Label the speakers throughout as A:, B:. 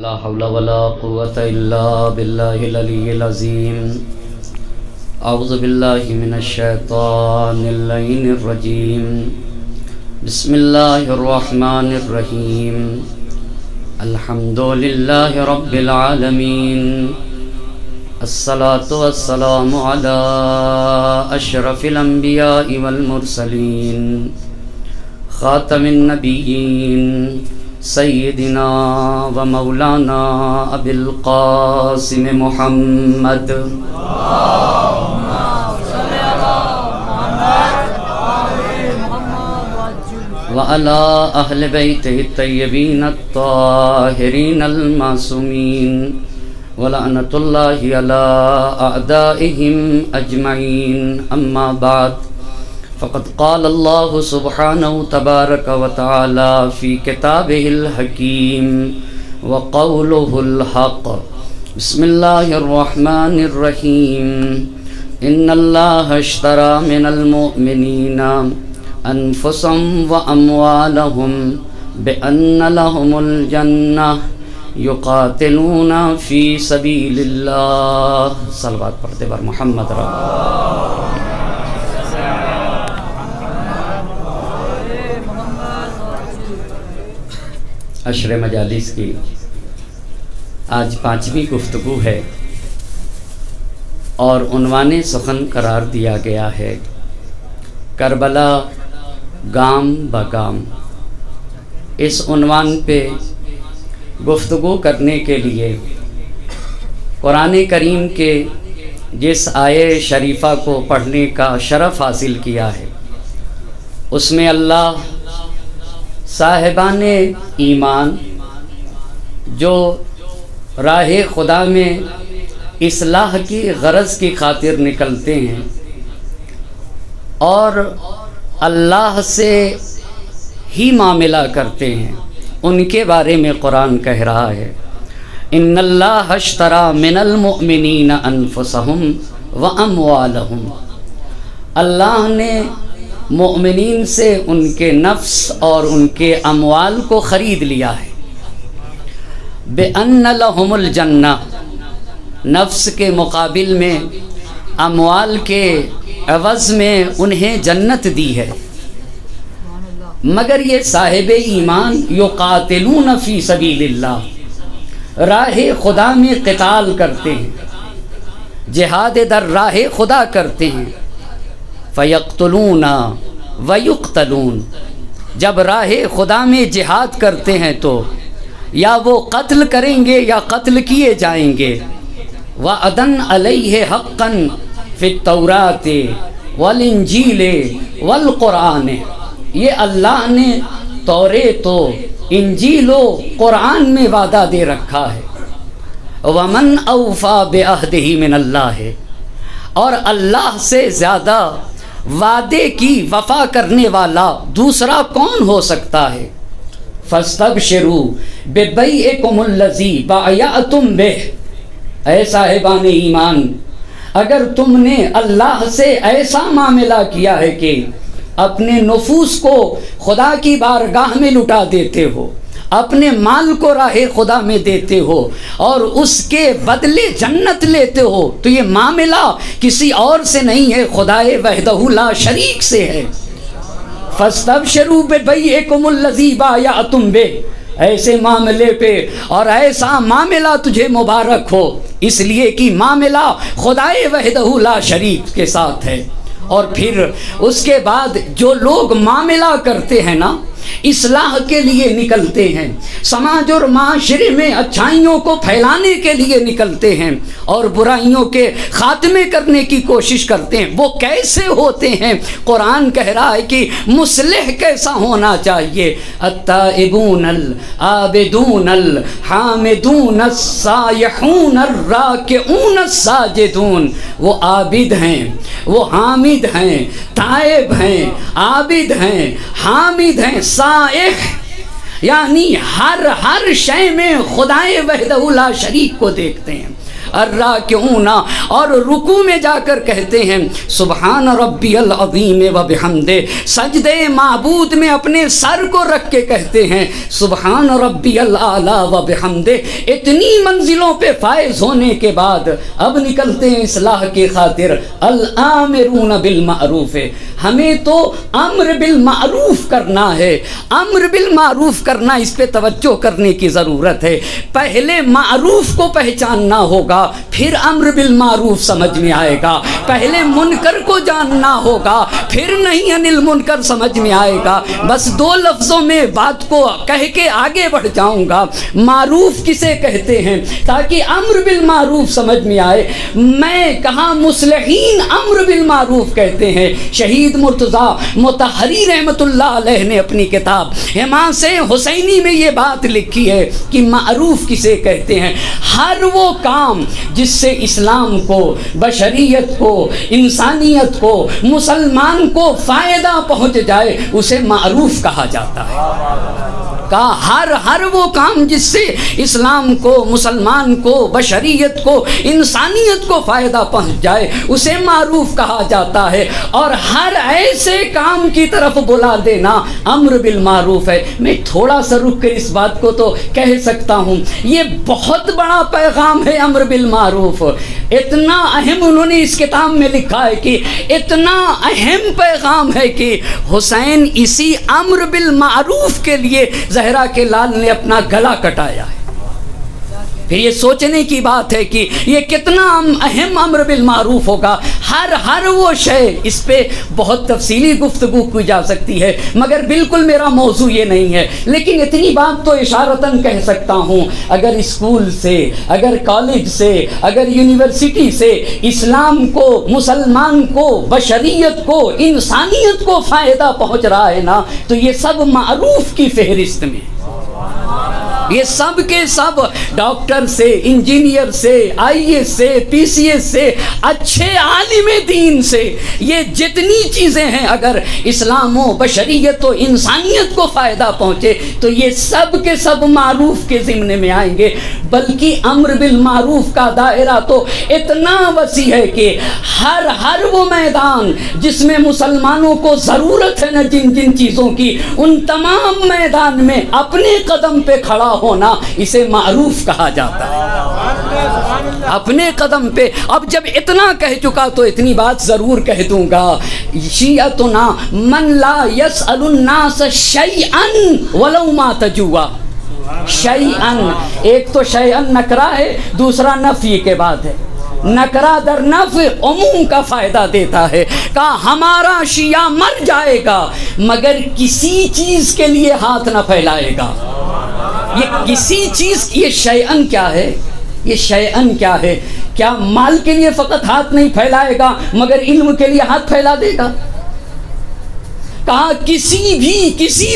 A: لا حول ولا قوة إلا بالله العلي العظيم. أعوذ بالله من الشيطان اللعين الرجيم. بسم الله الرحمن الرحيم. الحمد لله رب العالمين. الصلاة والسلام على أشرف الأنبياء والمرسلين خاتم النبيين سیدنا و مولانا ابی القاسم محمد وعلى اہل بیتہ الطیبین الطاہرین المعصومین ولعنۃ اللہ علی اعدائہم اجمعین. اما بعد فقد قال اللہ سبحانہ تبارک و تعالی فی کتابہ الحکیم وقولہ الحق. بسم اللہ الرحمن الرحیم. ان اللہ اشتری من المؤمنین انفسهم واموالهم بان لهم الجنہ یقاتلون فی سبیل اللہ. صلوات پڑھتے بر محمد عشر مجالس کی آج 5ویں گفتگو ہے اور عنوان سخن قرار دیا گیا ہے کربلا گام بگام. اس عنوان پہ گفتگو کرنے کے لیے قرآن کریم کے جس آیے شریفہ کو پڑھنے کا شرف حاصل کیا ہے اس میں اللہ صاحبان ایمان جو راہ خدا میں اصلاح کی غرض کی خاطر نکلتے ہیں اور اللہ سے ہی معاملہ کرتے ہیں ان کے بارے میں قرآن کہہ رہا ہے ان اللہ اشتری من المؤمنین انفسهم واموالهم. اللہ نے مومنین سے ان کے نفس اور ان کے اموال کو خرید لیا ہے. بِأَنَّ لَهُمُ الْجَنَّةِ نفس کے مقابل میں اموال کے عوض میں انہیں جنت دی ہے. مگر یہ صاحب ایمان یقاتلون فی سبیل اللہ راہ خدا میں قتال کرتے ہیں, جہاد در راہ خدا کرتے ہیں. فَيَقْتُلُونَ وَيُقْتَلُونَ جب راہ خدا میں جہاد کرتے ہیں تو یا وہ قتل کریں گے یا قتل کیے جائیں گے. وَعَدًا عَلَيْهِ حَقًّا فِي التَّوْرَاةِ وَالْإِنْجِيلِ وَالْقُرْآنِ. یہ اللہ نے توریت و انجیل و قرآن میں وعدہ دے رکھا ہے. وَمَنْ أَوْفَى بِعَهْدِهِ مِنَ اللَّهِ اور اللہ سے زیادہ وعدے کی وفا کرنے والا دوسرا کون ہو سکتا ہے. فَاسْتَبْشِرُوا بِبَيْعِكُمُ الَّذِي بَایَعْتُمْ بِهِ. اے صاحبان ایمان اگر تم نے اللہ سے ایسا معاملہ کیا ہے کہ اپنے نفوس کو خدا کی بارگاہ میں لٹا دیتے ہو, اپنے مال کو راہ خدا میں دیتے ہو اور اس کے بدلے جنت لیتے ہو, تو یہ معاملہ کسی اور سے نہیں ہے, خدائے وحدہ لا شریک سے ہے. فَاسْتَبْشِرُوا بِبَيْعِكُمُ الَّذِي بَایَعْتُمْ بِهِ. ایسے معاملے پہ اور ایسا معاملہ تجھے مبارک ہو اس لیے کہ معاملہ خدائے وحدہ لا شریک کے ساتھ ہے. اور پھر اس کے بعد جو لوگ معاملہ کرتے ہیں نا اصلاح کے لیے نکلتے ہیں, سماج اور معاشرے میں اچھائیوں کو پھیلانے کے لیے نکلتے ہیں اور برائیوں کے خاتمے کرنے کی کوشش کرتے ہیں, وہ کیسے ہوتے ہیں؟ قرآن کہہ رہا ہے کہ مصلح کیسا ہونا چاہیے. التائبون العابدون الحامدون السائحون الراکعون الساجدون. وہ عابد ہیں, وہ حامد ہیں, تائب ہیں, عابد ہیں, حامد ہیں, سائح یعنی ہر شے میں خدائے وحدہ لا شریک کو دیکھتے ہیں. الراکعون، اور رکوع میں جا کر کہتے ہیں سبحان ربی العظیم و بحمدہ، سجدے معبود میں اپنے سر کو رکھ کے کہتے ہیں سبحان ربی الاعلی و بحمدہ۔ اتنی منزلوں پہ فائز ہونے کے بعد اب نکلتے ہیں اصلاح کی خاطر، الآمرون بالمعروف، ہمیں تو امر بالمعروف کرنا ہے، امر بالمعروف کرنا، اس پہ توجہ کرنے کی ضرورت ہے۔ پہلے معروف کو پہچاننا ہوگا، پھر امر بالمعروف سمجھ میں آئے گا۔ پہلے منکر کو جاننا ہوگا، پھر نہیں انل منکر سمجھ میں آئے گا۔ بس دو لفظوں میں بات کو کہہ کے آگے بڑھ جاؤں گا، معروف کسے کہتے ہیں تاکہ امر بالمعروف سمجھ میں آئے۔ میں کہاں مصلحین امر بالمعروف کہتے ہیں، شہید مرتضیٰ مطہری رحمۃ اللہ علیہ نے اپنی کتاب حماسِ حسینی میں یہ بات لکھی ہے کہ معروف کسے کہتے ہیں، ہر وہ کام جس سے اسلام کو، بشریت کو، انسانیت کو، مسلمان کو فائدہ پہنچ جائے اسے معروف کہا جاتا ہے۔ ہر وہ کام جس سے اسلام کو، مسلمان کو، بشریت کو، انسانیت کو فائدہ پہنچ جائے اسے معروف کہا جاتا ہے، اور ہر ایسے کام کی طرف بلا دینا امر بالمعروف ہے۔ میں تھوڑا سا رک کر اس بات کو تو کہہ سکتا ہوں، یہ بہت بڑا پیغام ہے امر بالمعروف، اتنا اہم انہوں نے اس کتاب میں لکھا ہے کہ اتنا اہم پیغام ہے کہ حسین اسی امر بالمعروف کے لیے زہرا کے لال نے اپنا گلا کٹایا ہے۔ پھر یہ سوچنے کی بات ہے کہ یہ کتنا اہم امر بالمعروف ہوگا، ہر وہ شے، اس پہ بہت تفصیلی گفتگو کی جا سکتی ہے، مگر بالکل میرا موضوع یہ نہیں ہے، لیکن اتنی بات تو اشارتاً کہہ سکتا ہوں، اگر اسکول سے، اگر کالج سے، اگر یونیورسٹی سے اسلام کو، مسلمان کو، بشریت کو، انسانیت کو فائدہ پہنچ رہا ہے نا، تو یہ سب معروف کی فہرست میں، یہ سب کے سب ڈاکٹر سے، انجینئر سے، آئی ایس سے، پی سی ایس سے، اچھے عالم دین سے، یہ جتنی چیزیں ہیں اگر اسلام و بشریت و انسانیت کو فائدہ پہنچے تو یہ سب کے سب معروف کے ضمن میں آئیں گے۔ بلکہ امر بالمعروف کا دائرہ تو اتنا وسیع ہے کہ ہر وہ میدان جس میں مسلمانوں کو ضرورت ہے نا جن چیزوں کی، ان تمام میدان میں اپنے قدم پہ کھڑا ہونا اسے معروف کہا جاتا ہے۔ اپنے قدم پہ، اب جب اتنا کہہ چکا تو اتنی بات ضرور کہہ دوں گا، شیعتنا من لا یسأل الناس شیئا ولو ما تجوا۔ شیئا، ایک تو شیئا نکرہ ہے، دوسرا نفی کے بعد ہے، نکرہ در نفی عموم کا فائدہ دیتا ہے۔ کہا ہمارا شیعہ مر جائے گا مگر کسی چیز کے لیے ہاتھ نہ پھیلائے گا۔ یہ کسی چیز، یہ شیئن کیا ہے، یہ شیئن کیا ہے؟ کیا مال کے لیے فقط ہاتھ نہیں پھیلائے گا مگر علم کے لیے ہاتھ پھیلا دے گا؟ کہا کسی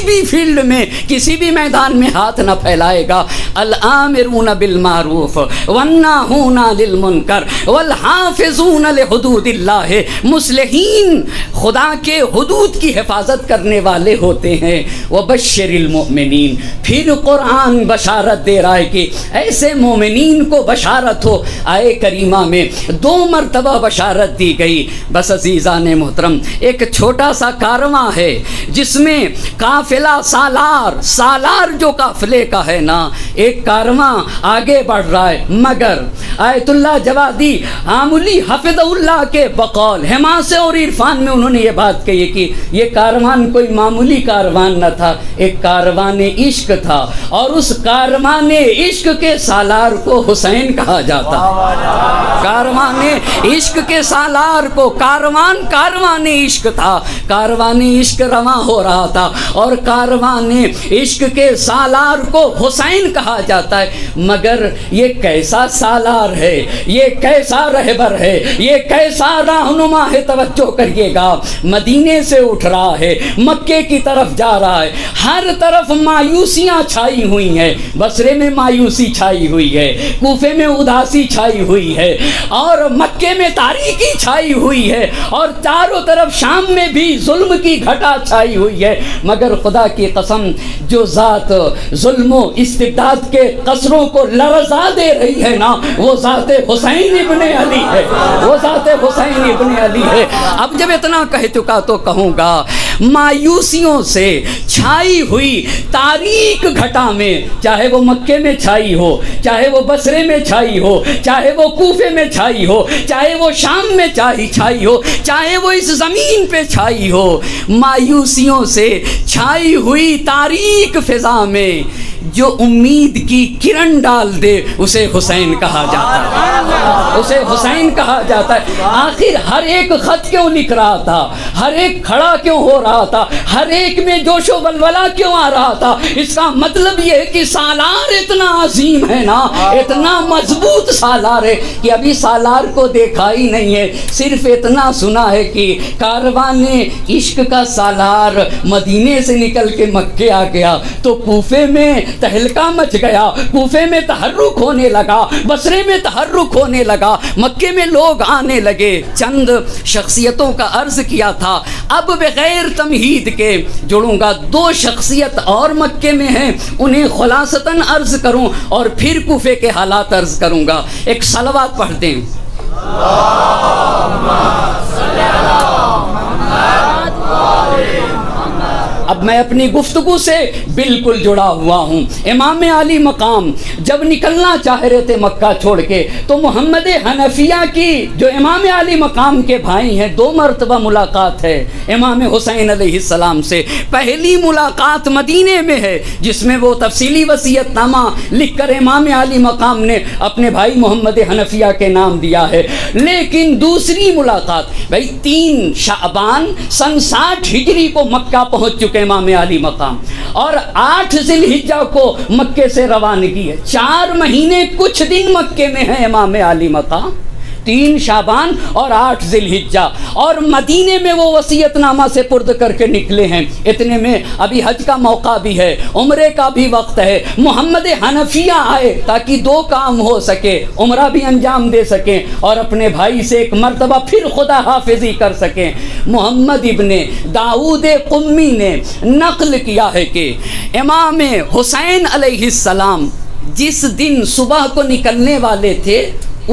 A: بھی فیلڈ میں، کسی بھی میدان میں ہاتھ نہ پھیلائے گا۔ الآمرون بالمعروف والناہون للمنکر والحافظون لحدود اللہ، مصلحین خدا کے حدود کی حفاظت کرنے والے ہوتے ہیں۔ وبشر المؤمنین، پھر قرآن بشارت دے رہا ہے کہ ایسے مومنین کو بشارت ہو۔ آئے کریمہ میں 2 مرتبہ بشارت دی گئی۔ بس عزیزان محترم، ایک چھوٹا سا کارواں ہے جس میں قافلہ سالار جو قافلے کا ہے نا، ایک کارواں آگے بڑھ رہا ہے، مگر آیت اللہ جوادی عاملی حفظ اللہ کے بقول حماسے اور عرفان میں انہوں نے یہ بات کہی کہ یہ کاروان کوئی معمولی کاروان نہ تھا، ایک کاروان عشق تھا، اور اس کاروان عشق کے سالار کو حسین کہا جاتا ہے۔ کاروان عشق کے سالار کو، کاروان عشق تھا، کاروان عشق رواں ہو رہا تھا، اور کاروان عشق کے سالار کو حسین کہا جاتا ہے۔ مگر یہ کیسا سالار ہے، یہ کیسا رہبر ہے، یہ کیسا رہنما ہے، توجہ کریے گا۔ مدینے سے اٹھ رہا ہے، مکے کی طرف جا رہا ہے، ہر طرف مایوسیاں چھائی ہوئی ہیں، بصرے میں مایوسی چھائی ہوئی ہے، کوفے میں اداسی چھائی ہوئی ہے، اور مکے میں تاریکی چھائی ہوئی ہے اور چاروں طرف شام میں بھی ظلم کی گھٹا چھائی ہوئی ہے، مگر خدا کی قسم جو ذات ظلم و استبداد کے قصروں کو لرزا دے رہی ہے نا، وہ ذات حسین ابن علی ہے، وہ ذات حسین ابن علی ہے۔ اب جب اتنا کہہ چکا تو کہوں گا، مایوسیوں سے چھائی ہوئی تاریک گھٹا میں، چاہے وہ مکے میں چھائی ہو، چاہے وہ بصرے میں چھائی ہو، چاہے وہ کوفے میں چھائی ہو، چاہے وہ شام میں چھائی ہو، چاہے وہ اس زمین پہ چھائی ہو، مایوسیوں سے چھائی ہوئی تاریک فضا میں جو امید کی کرن ڈال دے اسے حسین کہا جاتا ہے، اسے حسین کہا جاتا ہے۔ آخر ہر ایک خط کیوں لکھ رہا تھا، ہر ایک کھڑا کیوں ہو رہا تھا، ہر ایک میں جوش و ولولہ کیوں آ رہا تھا؟ اس کا مطلب یہ ہے کہ سالار اتنا عظیم ہے نا، اتنا مضبوط سالار ہے کہ ابھی سالار کو دیکھا ہی نہیں ہے، صرف اتنا سنا ہے کہ کاروان عشق کا سالار مدینے سے نکل کے مکے آ گیا تو کوفے میں تہلکہ مچ گیا، کوفے میں تحرک ہونے لگا، بصرے میں تحرک ہونے لگا، مکے میں لوگ آنے لگے۔ چند شخصیتوں کا عرض کیا تھا، اب بغیر تمہید کے جڑوں گا، دو شخصیت اور مکے میں ہیں، انہیں خلاصتاً عرض کروں اور پھر کوفے کے حالات عرض کروں گا۔ ایک صلوات پڑھتے ہیں۔ اب میں اپنی گفتگو سے بالکل جڑا ہوا ہوں۔ امام علی مقام جب نکلنا چاہ رہے تھے مکہ چھوڑ کے تو محمد حنفیہ کی جو امام علی مقام کے بھائی ہیں، دو مرتبہ ملاقات ہے امام حسین علیہ السلام سے۔ پہلی ملاقات مدینے میں ہے جس میں وہ تفصیلی وصیت نامہ لکھ کر امام علی مقام نے اپنے بھائی محمد حنفیہ کے نام دیا ہے، لیکن دوسری ملاقات بھائی 3 شعبان سن 60 ہجری کو مکہ پہنچ چکے امام علی مقام، اور 8 ذی الحجہ کو مکے سے روانگی ہے، 4 مہینے کچھ دن مکے میں ہیں امام علی مقام، 3 شعبان اور 8 ذی الحجہ، اور مدینے میں وہ وصیت نامہ سے پرد کر کے نکلے ہیں۔ اتنے میں ابھی حج کا موقع بھی ہے، عمرے کا بھی وقت ہے، محمد حنفیہ آئے تاکہ 2 کام ہو سکے، عمرہ بھی انجام دے سکیں اور اپنے بھائی سے ایک مرتبہ پھر خدا حافظی کر سکیں۔ محمد ابن داؤد قمی نے نقل کیا ہے کہ امام حسین علیہ السلام جس دن صبح کو نکلنے والے تھے،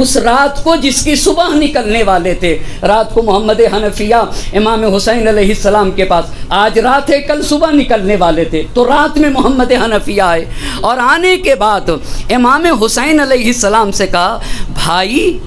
A: اس رات کو جس کی صبح نکلنے والے تھے، رات کو محمد حنفیہ امام حسین علیہ السلام کے پاس، آج رات ہے کل صبح نکلنے والے تھے، تو رات میں محمد حنفیہ آئے اور آنے کے بعد امام حسین علیہ السلام سے کہا، بھائی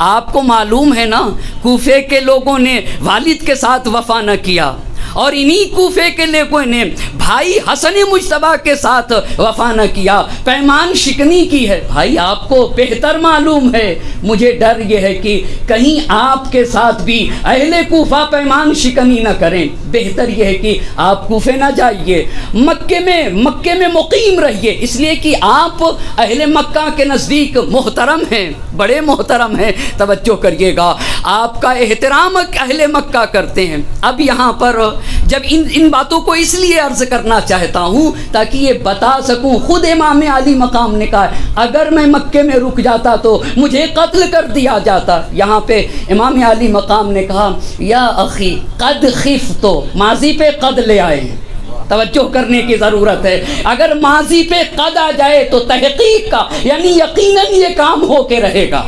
A: آپ کو معلوم ہے نا کوفے کے لوگوں نے والد کے ساتھ وفا نہ کیا، اور انہی کوفے کے لوگوں نے بھائی حسن مجتبیٰ کے ساتھ وفا نہ کیا، پیمان شکنی کی ہے۔ بھائی آپ کو بہتر معلوم ہے، مجھے ڈر یہ ہے کہ کہیں آپ کے ساتھ بھی اہل کوفہ پیمان شکنی نہ کریں، بہتر یہ ہے کہ آپ کوفے نہ جائیے، مکے میں مقیم رہیے، اس لیے کہ آپ اہل مکہ کے نزدیک محترم ہیں، بڑے محترم ہیں۔ توجہ کریے گا، آپ کا احترام اہل مکہ کرتے ہیں۔ اب یہاں پر جب ان باتوں کو اس لیے عرض کرنا چاہتا ہوں تاکہ یہ بتا سکوں، خود امام علی مقام نے کہا اگر میں مکے میں رک جاتا تو مجھے قتل کر دیا جاتا۔ یہاں پہ امام علی مقام نے کہا، یا اخی قد خفتو، ماضی پہ قد لے آئے ہیں، توجہ کرنے کی ضرورت ہے۔ اگر ماضی پہ قد آ جائے تو تحقیق کا یعنی یقیناً یہ کام ہو کے رہے گا،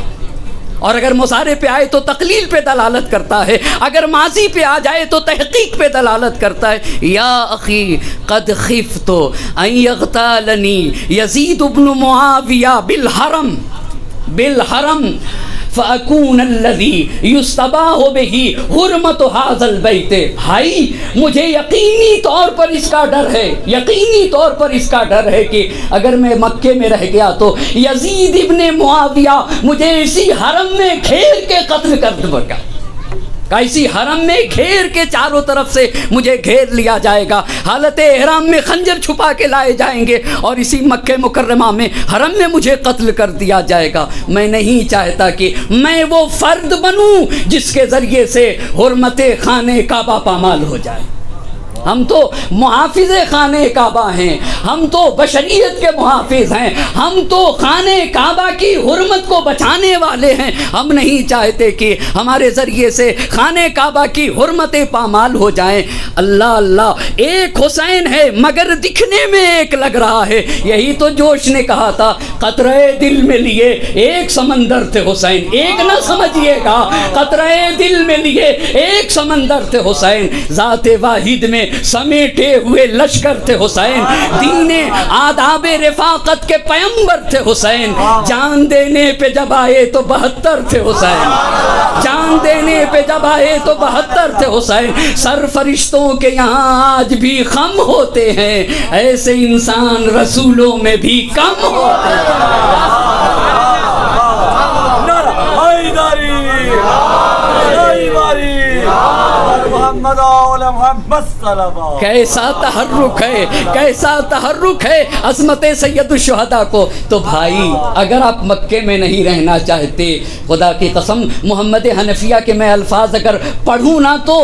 A: اور اگر مضارع پہ آئے تو تقلیل پہ دلالت کرتا ہے، اگر ماضی پہ آ جائے تو تحقیق پہ دلالت کرتا ہے۔ یا اخی قد خفت ان یغتالنی یزید بن معاویہ بالحرم فَأَكُونَ الَّذِي يُسْتَبَاهُ بِهِ حُرْمَةُ هَذَا الْبَيْتِ۔ بھائی مجھے یقینی طور پر اس کا ڈر ہے کہ اگر میں مکے میں رہ گیا تو یزید ابن معاویہ مجھے اسی حرم میں گھیر کے قتل کر دے گا، اسی حرم میں گھیر کے چاروں طرف سے مجھے گھیر لیا جائے گا، حالت احرام میں خنجر چھپا کے لائے جائیں گے اور اسی مکہ مکرمہ میں حرم میں مجھے قتل کر دیا جائے گا۔ میں نہیں چاہتا کہ میں وہ فرد بنوں جس کے ذریعے سے حرمت خانہ کعبہ پامال ہو جائے۔ ہم تو محافظ خانہ کعبہ ہیں، ہم تو بشریت کے محافظ ہیں، ہم تو خانہ کعبہ کی حرمت کو بچانے والے ہیں۔ ہم نہیں چاہتے کہ ہمارے ذریعے سے خانہ کعبہ کی حرمتیں پامال ہو جائیں۔ اللہ اللہ، ایک حسین ہے مگر دکھنے میں ایک لگ رہا ہے، یہی تو جوش نے کہا تھا، قطرہ دل میں لیے ایک سمندر تھے حسین، ایک نہ سمجھیے گا، قطرہ دل میں لیے ایک سمندر تھے حسین، ذات واحد میں سمیٹے ہوئے لشکر تھے حسین، دین آداب رفاقت کے پیمبر تھے حسین، جان دینے پہ جب آئے تو 72 تھے حسین، جان دینے پہ جب آئے تو 72 تھے حسین۔ سر فرشتوں کے یہاں آج بھی خم ہوتے ہیں، ایسے انسان رسولوں میں بھی کم ہوتے ہیں۔ کیسا تحرک ہے، کیسا تحرک ہے عظمت سید الشہداء کو۔ تو بھائی اگر آپ مکے میں نہیں رہنا چاہتے، خدا کی قسم محمد حنفیہ کے میں الفاظ اگر پڑھوں نا تو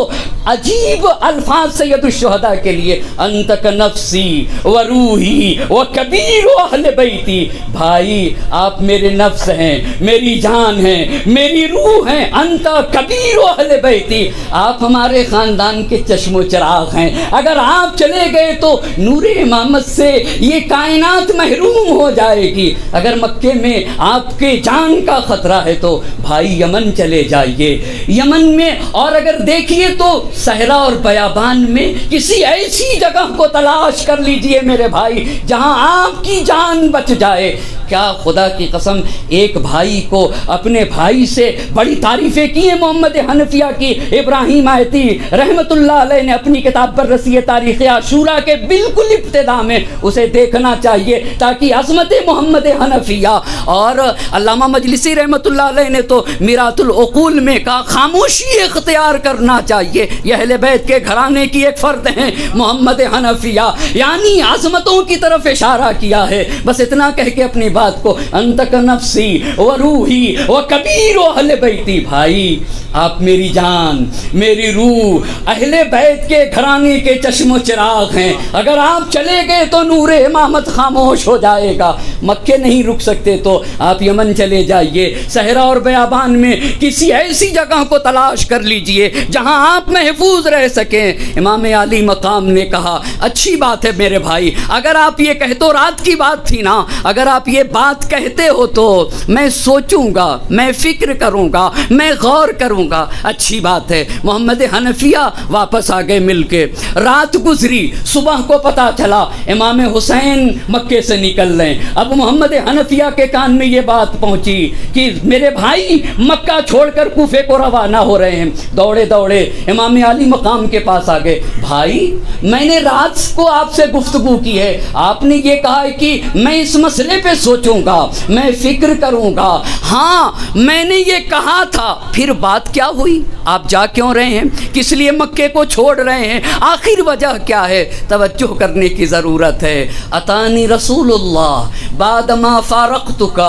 A: عجیب الفاظ سید الشہداء کے لیے، انت کنفسی و روحی و کبیر اہل بیتی۔ بھائی آپ میرے نفس ہیں، میری جان ہیں، میری روح ہیں، انت کبیر اہل بیتی، آپ ہمارے خاندان کے چشم و چراغ ہیں۔ اگر آپ چلے گئے تو نور امامت سے یہ کائنات محروم ہو جائے گی۔ اگر مکے میں آپ کے جان کا خطرہ ہے تو بھائی یمن چلے جائیے، یمن میں، اور اگر دیکھیے تو صحرا اور بیابان میں کسی ایسی جگہ کو تلاش کر لیجئے میرے بھائی جہاں آپ کی جان بچ جائے۔ کیا خدا کی قسم ایک بھائی کو اپنے بھائی سے بڑی تعریفیں کی ہیں محمد حنفیہ کی۔ ابراہیم آیتی رحمت اللہ علیہ نے اپنی کتاب بررسی تاریخ عاشورہ کے بالکل ابتدا میں اسے دیکھنا چاہیے تاکہ عظمت محمد حنفیہ، اور علامہ مجلسی رحمت اللہ علیہ نے تو میرات العقول میں کہا خاموشی اختیار کرنا چاہیے، یہ اہل بیت کے گھرانے کی ایک فرد ہیں محمد حنفیہ، یعنی عظمتوں کی طرف اشارہ کیا ہے۔ بس اتنا کہہ کے اپنی بات کو، انت نفسی و روحی و کبیر اہل بیتی، بھائی آپ میری جان، میری روح، اہل بیت کے گھرانے کے چشم و چراغ ہیں۔ اگر آپ چلے گئے تو نور امامت خاموش ہو جائے گا۔ مکے نہیں رک سکتے تو آپ یمن چلے جائیے، صحرا اور بیابان میں کسی ایسی جگہ کو تلاش کر لیجئے جہاں آپ محفوظ رہ سکیں۔ امام عالی مقام نے کہا اچھی بات ہے میرے بھائی، اگر آپ یہ کہتے ہو، رات کی بات تھی نا، اگر آپ یہ بات کہتے ہو تو میں سوچوں گا، میں فکر کروں گا، میں غور کروں گا۔ اچھی بات ہے۔ محمد حنفیہ واپس آ گئے مل کے، رات گزری، صبح کو پتا چلا امام حسین مکے سے نکل رہے ہیں۔ اب محمد حنفیہ کے کان میں یہ بات پہنچی کہ میرے بھائی مکہ چھوڑ کر کوفے کو روانہ ہو رہے ہیں۔ دوڑے دوڑے امام علی مقام کے پاس آ گئے، بھائی میں نے رات کو آپ سے گفتگو کی ہے، آپ نے یہ کہا ہے کہ میں اس مسئلے پہ سوچوں گا، میں فکر کروں گا۔ ہاں میں نے یہ کہا تھا، پھر بات کیا ہوئی؟ آپ جا کیوں رہے ہیں؟ کس لیے مکے کو چھوڑ رہے ہیں؟ آخر وجہ کیا ہے؟ توجہ کرنے کی ضرورت ہے۔ اتانی رسول اللہ بعد ما فارقتک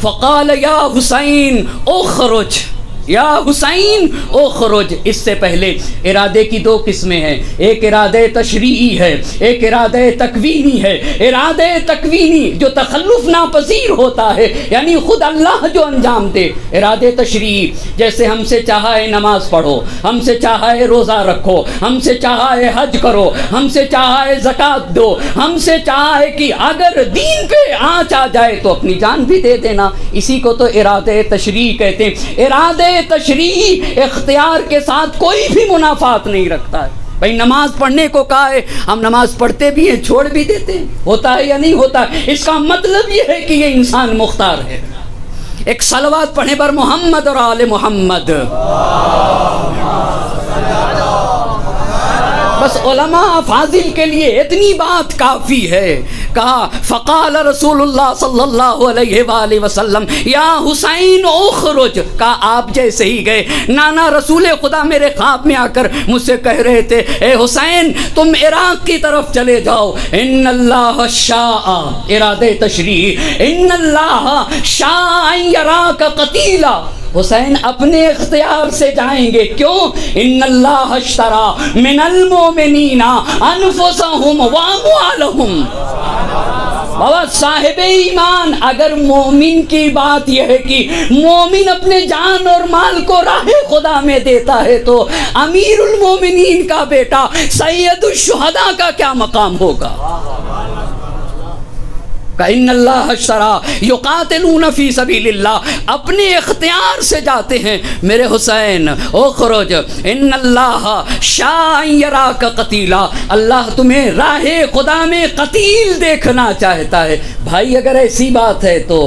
A: فقال یا حسین اخرج، یا حسین اخرج۔ اس سے پہلے ارادے کی دو قسمیں ہیں، ایک ارادہ تشریعی ہے، ایک ارادہ تکوینی ہے۔ ارادہ تکوینی جو تخلف ناپذیر ہوتا ہے، یعنی خود اللہ جو انجام دے۔ ارادہ تشریعی جیسے ہم سے چاہا ہے نماز پڑھو، ہم سے چاہا ہے روزہ رکھو، ہم سے چاہا ہے حج کرو، ہم سے چاہا ہے زکوٰۃ دو، ہم سے چاہا ہے کہ اگر دین پہ آنچ آ جائے تو اپنی جان بھی دے دینا، اسی کو تو ارادہ تشریعی کہتے ہیں۔ ارادہ تشریعی اختیار کے ساتھ کوئی بھی منافات نہیں رکھتا ہے۔ بھائی نماز پڑھنے کو کہا ہے، ہم نماز پڑھتے بھی ہیں، چھوڑ بھی دیتے ہیں، ہوتا ہے یا نہیں ہوتا ہے؟ اس کا مطلب یہ ہے کہ یہ انسان مختار ہے۔ ایک صلوات پڑھیں بر محمد اور آل محمد۔ بس علماء فاضل کے لیے اتنی بات کافی ہے۔ کہا فقال رسول اللہ صلی اللہ علیہ وآلہ وسلم یا حسین اخرج، کہا آپ جیسے ہی گئے، نانا رسول خدا میرے خواب میں آ کر مجھ سے کہہ رہے تھے اے حسین تم عراق کی طرف چلے جاؤ، ان اللہ شاء، ارادہ تشریح، ان اللہ شاء ان یراک قتیلا، حسین اپنے اختیار سے جائیں گے. کیوں؟ ان اللہ اشتری من المؤمنین انفسهم واموالهم. بابا صاحب ایمان، اگر مومن کی بات یہ ہے کہ مومن اپنے جان اور مال کو راہ خدا میں دیتا ہے، تو امیر المومنین کا بیٹا سید الشہداء کا کیا مقام ہوگا؟ ان اللہ اشتری یقاتلون فی سبیل اللہ، اپنے اختیار سے جاتے ہیں. میرے حسین اخرج ان اللہ شاء ان یراک قتیلا، اللہ تمہیں راہ خدا میں قتیل دیکھنا چاہتا ہے. بھائی اگر ایسی بات ہے تو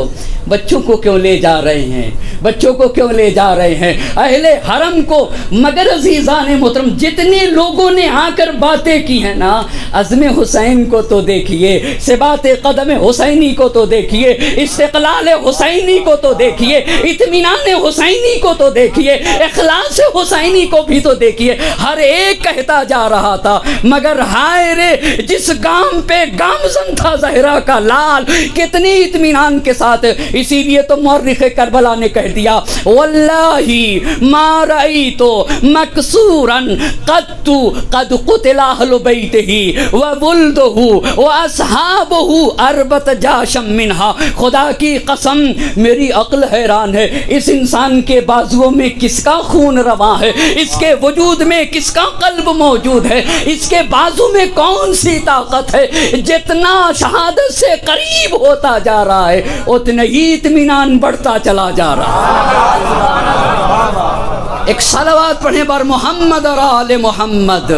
A: بچوں کو کیوں لے جا رہے ہیں؟ بچوں کو کیوں لے جا رہے ہیں؟ اہل حرم کو. مگر عزیزان محترم، جتنے لوگوں نے آ کر باتیں کی ہیں نا، عزم حسین کو تو دیکھیے، ثبات قدم حسینی کو تو دیکھیے، استقلال حسینی کو تو دیکھیے، اطمینان حسینی کو تو دیکھیے، اخلاص حسینی کو بھی تو دیکھیے. ہر ایک کہتا جا رہا تھا مگر ہائے رے جس گام پہ گامزن تھا زہرا کا لال، کتنی اطمینان کے ساتھ. اسی لیے تو مورخ کربلا نے کہہ دیا واللہ ما رأیت مکسورا قد قتل اہل بیتہ وولدہ واصحابہ اربت جاشم منہا. خدا کی قسم میری عقل حیران ہے، اس انسان کے بازوؤں میں کس کا خون رواں ہے، اس کے وجود میں کس کا قلب موجود ہے، اس کے بازو میں کون سی طاقت ہے. جتنا شہادت سے قریب ہوتا جا رہا ہے اتنا ہی اطمینان بڑھتا چلا جا رہا ہے. ایک صلوات پڑھیں بر محمد اور آل محمد.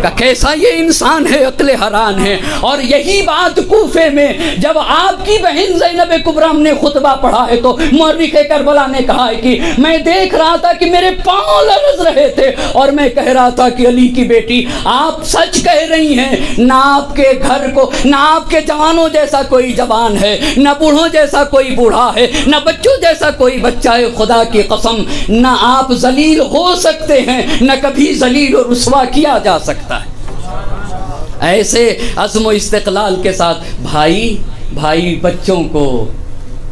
A: کہ کیسا یہ انسان ہے، عقل حیران ہے. اور یہی بات کوفے میں جب آپ کی بہن زینب کبریٰ نے خطبہ پڑھا ہے تو مورخ کربلا نے کہا ہے کہ میں دیکھ رہا تھا کہ میرے پاؤں لرز رہے تھے اور میں کہہ رہا تھا کہ علی کی بیٹی آپ سچ کہہ رہی ہیں، نہ آپ کے گھر کو، نہ آپ کے جوانوں جیسا کوئی جوان ہے، نہ بوڑھوں جیسا کوئی بوڑھا ہے، نہ بچوں جیسا کوئی بچہ ہے. خدا کی قسم نہ آپ ذلیل ہو سکتے ہیں، نہ کبھی ذلیل و رسوا کیا جا سکتا. ایسے عزم و استقلال کے ساتھ بھائی بچوں کو،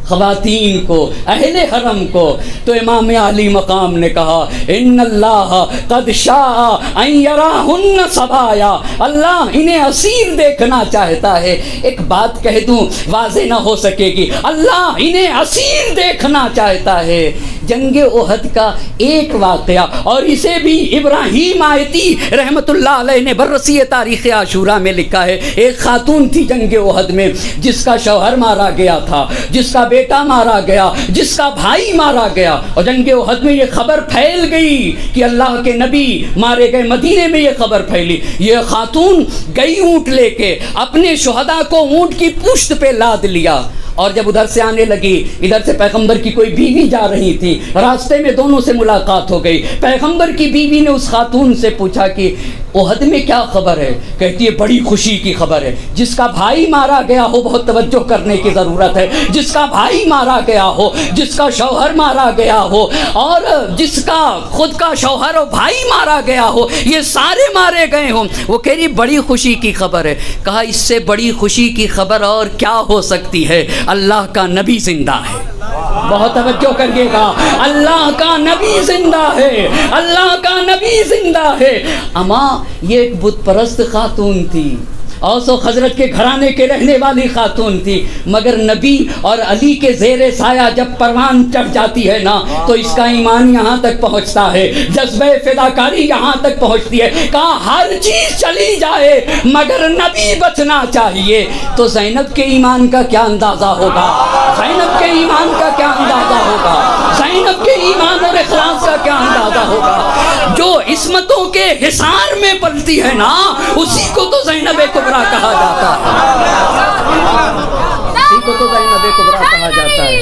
A: خواتین کو، اہل حرم کو. تو امام علی مقام نے کہا ان اللہ قد شاء ان یراہن سبایا، اللہ انہیں اسیر دیکھنا چاہتا ہے. ایک بات کہہ دوں واضح نہ ہو سکے گی، اللہ انہیں اسیر دیکھنا چاہتا ہے. جنگ احد کا ایک واقعہ، اور اسے بھی ابراہیم آیتی رحمت اللہ علیہ نے بررسی تاریخ عاشورہ میں لکھا ہے. ایک خاتون تھی جنگ احد میں جس کا شوہر مارا گیا تھا، جس کا بیٹا مارا گیا، جس کا بھائی مارا گیا. اور جنگ احد میں یہ خبر پھیل گئی کہ اللہ کے نبی مارے گئے. مدینے میں یہ خبر پھیلی. یہ خاتون گئی اونٹ لے کے، اپنے شہداء کو اونٹ کی پشت پہ لاد لیا. اور جب ادھر سے آنے لگی، ادھر سے پیغمبر کی کوئی بیوی جا رہی تھی، راستے میں دونوں سے ملاقات ہو گئی. پیغمبر کی بیوی نے اس خاتون سے پوچھا کہ احد میں کیا خبر ہے؟ کہتی ہے بڑی خوشی کی خبر ہے. جس کا بھائی مارا گیا ہو بہت توجہ کرنے کی ضرورت ہے. جس کا بھائی مارا گیا ہو، جس کا شوہر مارا گیا ہو، اور جس کا خود کا شوہر اور بھائی مارا گیا ہو، یہ سارے مارے گئے ہوں. وہ کہہ رہی بڑی خوشی کی خبر ہے. کہا اس سے بڑی خوشی کی خبر اور کیا ہو سکتی ہے؟ اللہ کا نبی زندہ ہے. بہت توجہ کریے گا، اللہ کا نبی زندہ ہے، اللہ کا نبی زندہ ہے. اما یہ ایک بت پرست خاتون تھی، اوس و خزرج کے گھرانے کے رہنے والی خاتون تھی، مگر نبی اور علی کے زیر سایہ جب پروان چڑھ جاتی ہے نا تو اس کا ایمان یہاں تک پہنچتا ہے، جذبہ فداکاری یہاں تک پہنچتی ہے. کہا ہر چیز چلی جائے مگر نبی بچنا چاہیے. تو زینب کے ایمان کا کیا اندازہ ہوگا، زینب کے ایمان کا کیا اندازہ ہوگا، زینب کے ایمان اور اخلاص کا کیا اندازہ ہوگا. جو عصمتوں کے حصار میں پلتی ہے نا اسی کو تو زینب کبریٰ کہا جاتا ہے، اسی کو تو زینب کبریٰ کہا جاتا ہے.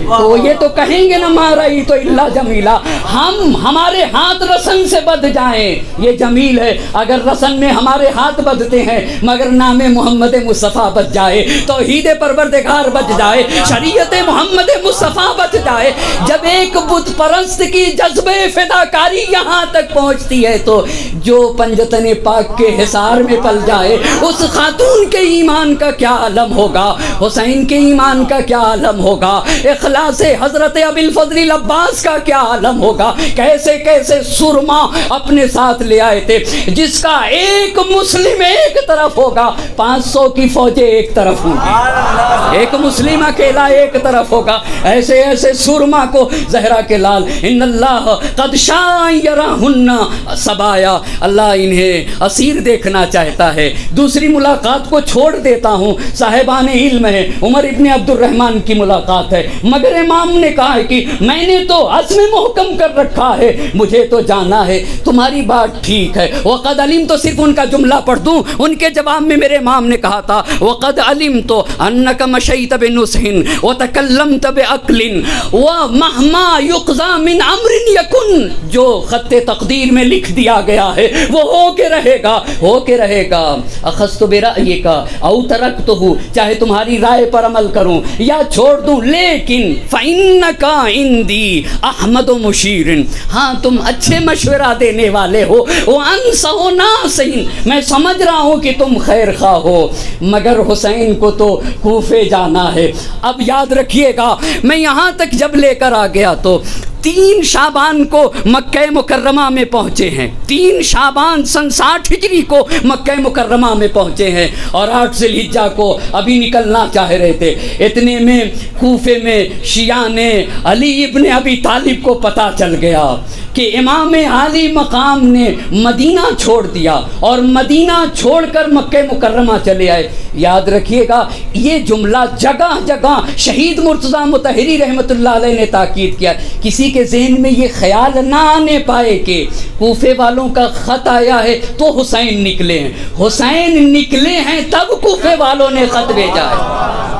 A: تو یہ تو کہیں گے نا ما رأیت الا جمیلا، ہم ہمارے ہاتھ رسن سے بدھ جائیں یہ جمیل ہے، اگر رسن میں ہمارے ہاتھ بدھتے ہیں مگر نام محمد مصطفیٰ بچ جائے، توحید پروردگار بچ جائے، شریعت محمد مصطفیٰ بچ جائے۔ جب ایک بت پرست کی جذبہ فداکاری یہاں تک پہنچتی ہے تو جو پنجتن پاک کے حصار میں پل جائے اس خاتون کے ایمان کا کیا عالم ہوگا، حسین کے ایمان کا کیا عالم ہوگا، اخلاص حضرت ابی الفضل عباس کا کیا عالم ہوگا، کیسے کیسے سرما اپنے ساتھ لے آئے تھے، جس کا ایک مسلم ایک طرف ہوگا 500 کی فوجیں ایک طرف ہوں گی، ایک مسلم اکیلا ایک طرف ہوگا، ایسے ایسے سرما کو زہرا کے لال ان اللہ قد شاء یراہن سبایا، اللہ انہیں اسیر دیکھنا چاہتا ہے۔ دوسری ملاقات کو چھوڑ دیتا ہوں، صاحبان علم ہے، عمر ابن عبد الرحمن کی ملاقات ہے، مگر امام نے کہا ہے کہ میں نے تو عزم محکم کر رکھا ہے، مجھے تو جانا ہے، تمہاری بات ٹھیک ہے۔ وقد علم تو صرف ان کا جملہ پڑھ دوں، ان کے جواب میں میرے امام نے کہا تھا وقد علم تو انک مشیت بنصح وتکلمت بعقل ومہما یقضى من امر یکن، جو خط تقدیر میں لکھ دیا گیا ہے وہ ہو کے رہے گا، ہو کے رہے گا۔ اخذت برأیک او ترکتہ، چاہے تمہاری رائے پر عمل کروں یا چھوڑ دوں، لیکن فإنک عندی احمد مشیر، ہاں تم اچھے مشورہ دینے والے ہو، وانصح ناصح، میں سمجھ رہا ہوں کہ تم خیر خواہ ہو، مگر حسین کو تو کوفے جانا ہے۔ اب یاد رکھیے گا میں یہاں تک جب لے کر آ گیا تو 3 شعبان کو مکہ مکرمہ میں پہنچے ہیں، 3 شعبان سن 60 ہجری کو مکہ مکرمہ میں پہنچے ہیں، اور 8 ذی الحجہ کو ابھی نکلنا چاہ رہے تھے۔ اتنے میں کوفے میں شیعہ نے علی ابن ابی طالب کو پتہ چل گیا کہ امام عالی مقام نے مدینہ چھوڑ دیا اور مدینہ چھوڑ کر مکہ مکرمہ چلے آئے۔ یاد رکھیے گا یہ جملہ جگہ جگہ شہید مرتضیٰ مطہری رحمۃ اللہ علیہ نے تاکید کیا، کسی کے ذہن میں یہ خیال نہ آنے پائے کہ کوفے والوں کا خط آیا ہے تو حسین نکلے ہیں، حسین نکلے ہیں تب کوفے والوں نے خط بھیجا ہے۔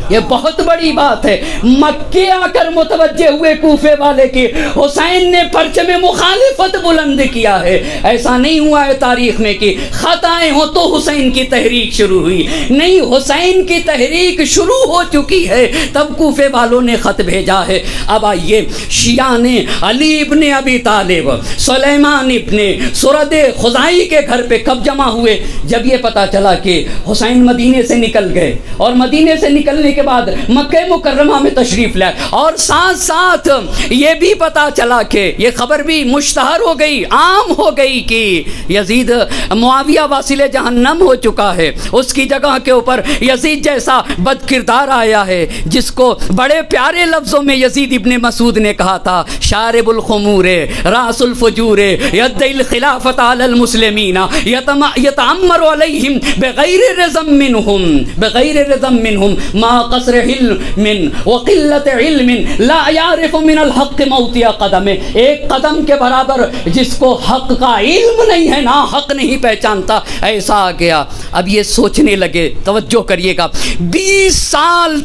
A: یہ بہت بڑی بات ہے، مکے آ کر متوجہ ہوئے کوفے والے کی حسین نے پرچم مخالفت بلند کیا ہے۔ ایسا نہیں ہوا ہے تاریخ میں کہ خط آئے ہوں تو حسین کی تحریک شروع ہوئی، نہیں، حسین کی تحریک شروع ہو چکی ہے تب کوفے والوں نے خط بھیجا ہے۔ اب آئیے شیعہ نے علی ابن ابی طالب، سلیمان ابن سرد خزائی کے گھر پہ کب جمع ہوئے؟ جب یہ پتا چلا کہ حسین مدینے سے نکل گئے اور مدینے سے نکلنے کے بعد مکہ مکرمہ میں تشریف لائے، اور ساتھ ساتھ یہ بھی پتا چلا کہ یہ خبر بھی مشتہر ہو گئی، عام ہو گئی کہ یزید معاویہ واصل جہنم ہو چکا ہے، اس کی جگہ کے اوپر یزید جیسا بد کردار آیا ہے، جس کو بڑے پیارے لفظوں میں یزید ابن مسعود نے کہا تھا شارب الخمور راس الفجور یدعی الخلافت علی المسلمین یتعمر علیہم بغیر رزم منہم ما قصر علم وقلت علم لا يعرف من الحق موطئ قدم، ایک قدم کے برابر جس کو حق کا علم نہیں ہے نا حق نہیں پہچانتا، ایسا آ گیا۔ اب یہ سوچنے لگے، توجہ کریے گا، 20 سال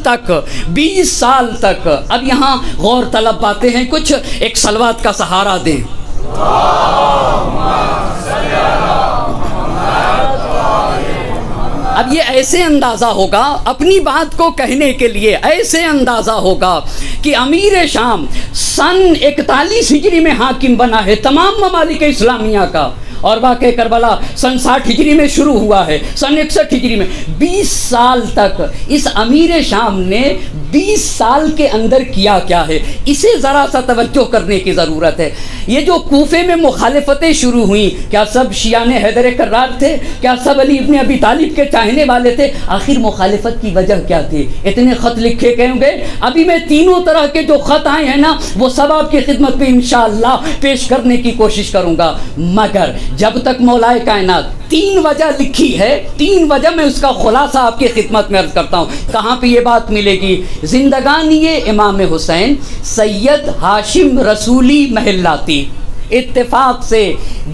A: تک اب یہاں غور طلب باتیں ہیں، کچھ ایک صلوات کا سہارا دیں۔ اب یہ ایسے اندازہ ہوگا اپنی بات کو کہنے کے لیے، ایسے اندازہ ہوگا کہ امیر شام سن 41 ہجری میں حاکم بنا ہے تمام ممالک اسلامیہ کا، اور واقع کربلا سن 60 ہجری میں شروع ہوا ہے، سن 61 ہجری میں 20 سال تک اس امیر شام نے 20 سال کے اندر کیا کیا ہے، اسے ذرا سا توجہ کرنے کی ضرورت ہے۔ یہ جو کوفے میں مخالفتیں شروع ہوئیں، کیا سب شیعہ نے حیدر کرار تھے؟ کیا سب علی ابن ابی طالب کے چاہنے والے تھے؟ آخر مخالفت کی وجہ کیا تھی؟ اتنے خط لکھے گئے ہوں گے، ابھی میں تینوں طرح کے جو خط آئے ہیں نا وہ سب آپ کی خدمت میں انشاءاللہ پیش کرنے کی کوشش کروں گا، مگر جب تک مولا کائنات 3 وجہ لکھی ہے، 3 وجہ میں اس کا خلاصہ آپ کی خدمت میں عرض کرتا ہوں۔ کہاں پہ یہ بات ملے گی؟ زندگانی امام حسین سید ہاشم رسولی محلاتی، اتفاق سے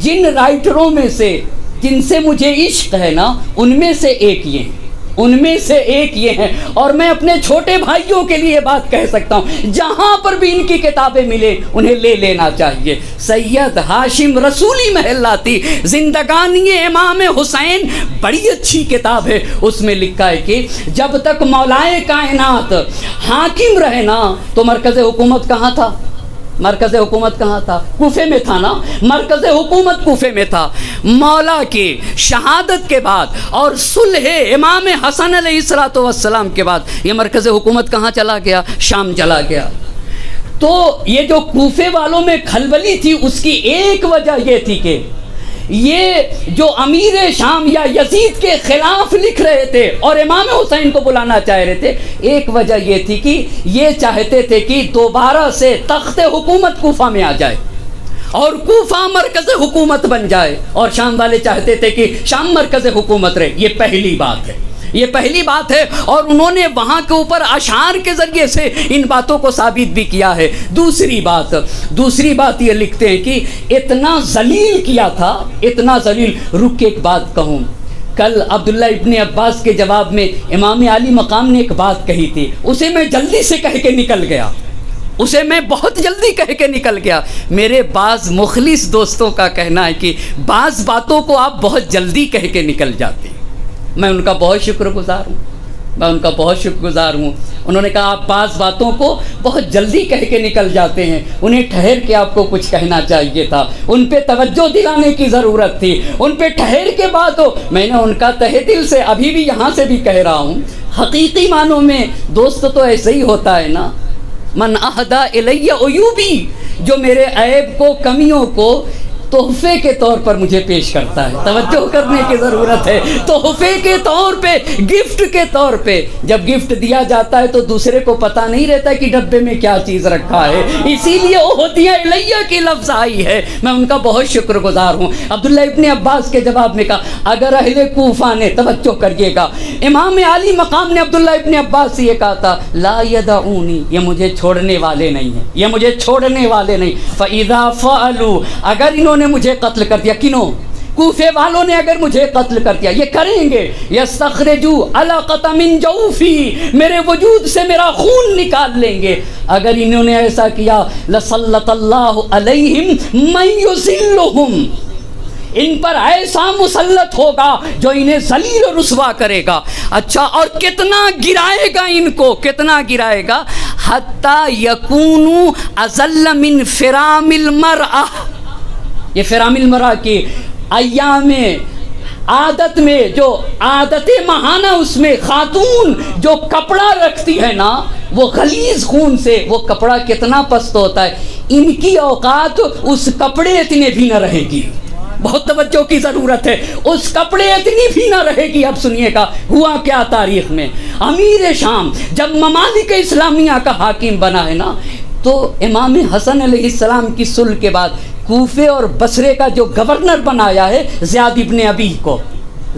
A: جن رائٹروں میں سے جن سے مجھے عشق ہے نا ان میں سے ایک یہ ہیں، ان میں سے ایک یہ ہیں، اور میں اپنے چھوٹے بھائیوں کے لیے بات کہہ سکتا ہوں، جہاں پر بھی ان کی کتابیں ملے انہیں لے لینا چاہیے۔ سید ہاشم رسولی محلہ تھی، زندگانی امام حسین، بڑی اچھی کتاب ہے، اس میں لکھا ہے کہ جب تک مولائے کائنات حاکم رہے نا تو مرکز حکومت کہاں تھا؟ مرکز حکومت کہاں تھا؟ کوفے میں تھا نا، مرکز حکومت کوفے میں تھا۔ مولا کے شہادت کے بعد اور صلح امام حسن علیہ السلام کے بعد یہ مرکز حکومت کہاں چلا گیا؟ شام چلا گیا۔ تو یہ جو کوفے والوں میں کھلبلی تھی اس کی ایک وجہ یہ تھی کہ یہ جو امیر شام یا یزید کے خلاف لکھ رہے تھے اور امام حسین کو بلانا چاہ رہے تھے، ایک وجہ یہ تھی کہ یہ چاہتے تھے کہ دوبارہ سے تخت حکومت کوفہ میں آ جائے اور کوفہ مرکز حکومت بن جائے، اور شام والے چاہتے تھے کہ شام مرکز حکومت رہے۔ یہ پہلی بات ہے، یہ پہلی بات ہے، اور انہوں نے وہاں کے اوپر اشعار کے ذریعے سے ان باتوں کو ثابت بھی کیا ہے۔ دوسری بات یہ لکھتے ہیں کہ اتنا ذلیل کیا تھا، اتنا ذلیل۔ رک کے ایک بات کہوں، کل عبداللہ ابن عباس کے جواب میں امام علی مقام نے ایک بات کہی تھی، اسے میں جلدی سے کہہ کے نکل گیا، اسے میں بہت جلدی کہہ کے نکل گیا۔ میرے بعض مخلص دوستوں کا کہنا ہے کہ بعض باتوں کو آپ بہت جلدی کہہ کے نکل جاتے ہیں، میں ان کا بہت شکر گزار ہوں، انہوں نے کہا آپ بعض باتوں کو بہت جلدی کہہ کے نکل جاتے ہیں، انہیں ٹھہر کے آپ کو کچھ کہنا چاہیے تھا، ان پہ توجہ دلانے کی ضرورت تھی، ان پہ ٹھہر کے بات ہو۔ میں نے ان کا تہ دل سے ابھی بھی یہاں سے بھی کہہ رہا ہوں، حقیقی معنوں میں دوست تو ایسے ہی ہوتا ہے نا، من اہدی الی عیوبی، جو میرے عیب کو، کمیوں کو تحفے کے طور پر مجھے پیش کرتا ہے۔ توجہ کرنے کی ضرورت ہے، تحفے کے طور پہ، گفٹ کے طور پہ۔ جب گفٹ دیا جاتا ہے تو دوسرے کو پتہ نہیں رہتا کہ ڈبے میں کیا چیز رکھا ہے، اسی لیے اہدی الیہ کی لفظ آئی ہے، میں ان کا بہت شکر گزار ہوں۔ عبداللہ ابن عباس کے جواب میں کہا اگر اہل کوفہ نے، توجہ کریے گا، امام علی مقام نے عبداللہ ابن عباس سے یہ کہا تھا لا یدعونی، یہ مجھے چھوڑنے والے نہیں ہیں، یہ مجھے چھوڑنے والے نہیں، فاذا فعلوا، اگر انہوں نے مجھے قتل کر دیا، کنوں؟ کوفے والوں نے اگر مجھے قتل کر دیا، یہ کریں گے، یستخرجوا علقۃ من جوفی، میرے وجود سے میرا خون نکال لیں گے، اگر انہوں نے ایسا کیا لسلط اللہ علیہم من یذلہم، ان پر ایسا مسلط ہوگا جو انہیں ذلیل و رسوا کرے گا۔ اچھا، اور کتنا گرائے گا ان کو، کتنا گرائے گا؟ حتی یکونوا اذل من فرام المرأہ، یہ فرام المرأہ کی ایام عادت میں، جو عادت ماہانہ اس میں خاتون جو کپڑا رکھتی ہے نا، وہ غلیظ خون سے وہ کپڑا کتنا پست ہوتا ہے، ان کی اوقات اس کپڑے اتنے بھی نہ رہے گی۔ بہت توجہ کی ضرورت ہے، اس کپڑے اتنی بھی نہ رہے گی۔ اب سنیے گا ہوا کیا تاریخ میں، امیر شام جب ممالک اسلامیہ کا حاکم بنا ہے نا، تو امام حسن علیہ السلام کی صلح کے بعد کوفے اور بصرے کا جو گورنر بنایا ہے زیاد ابن ابی کو،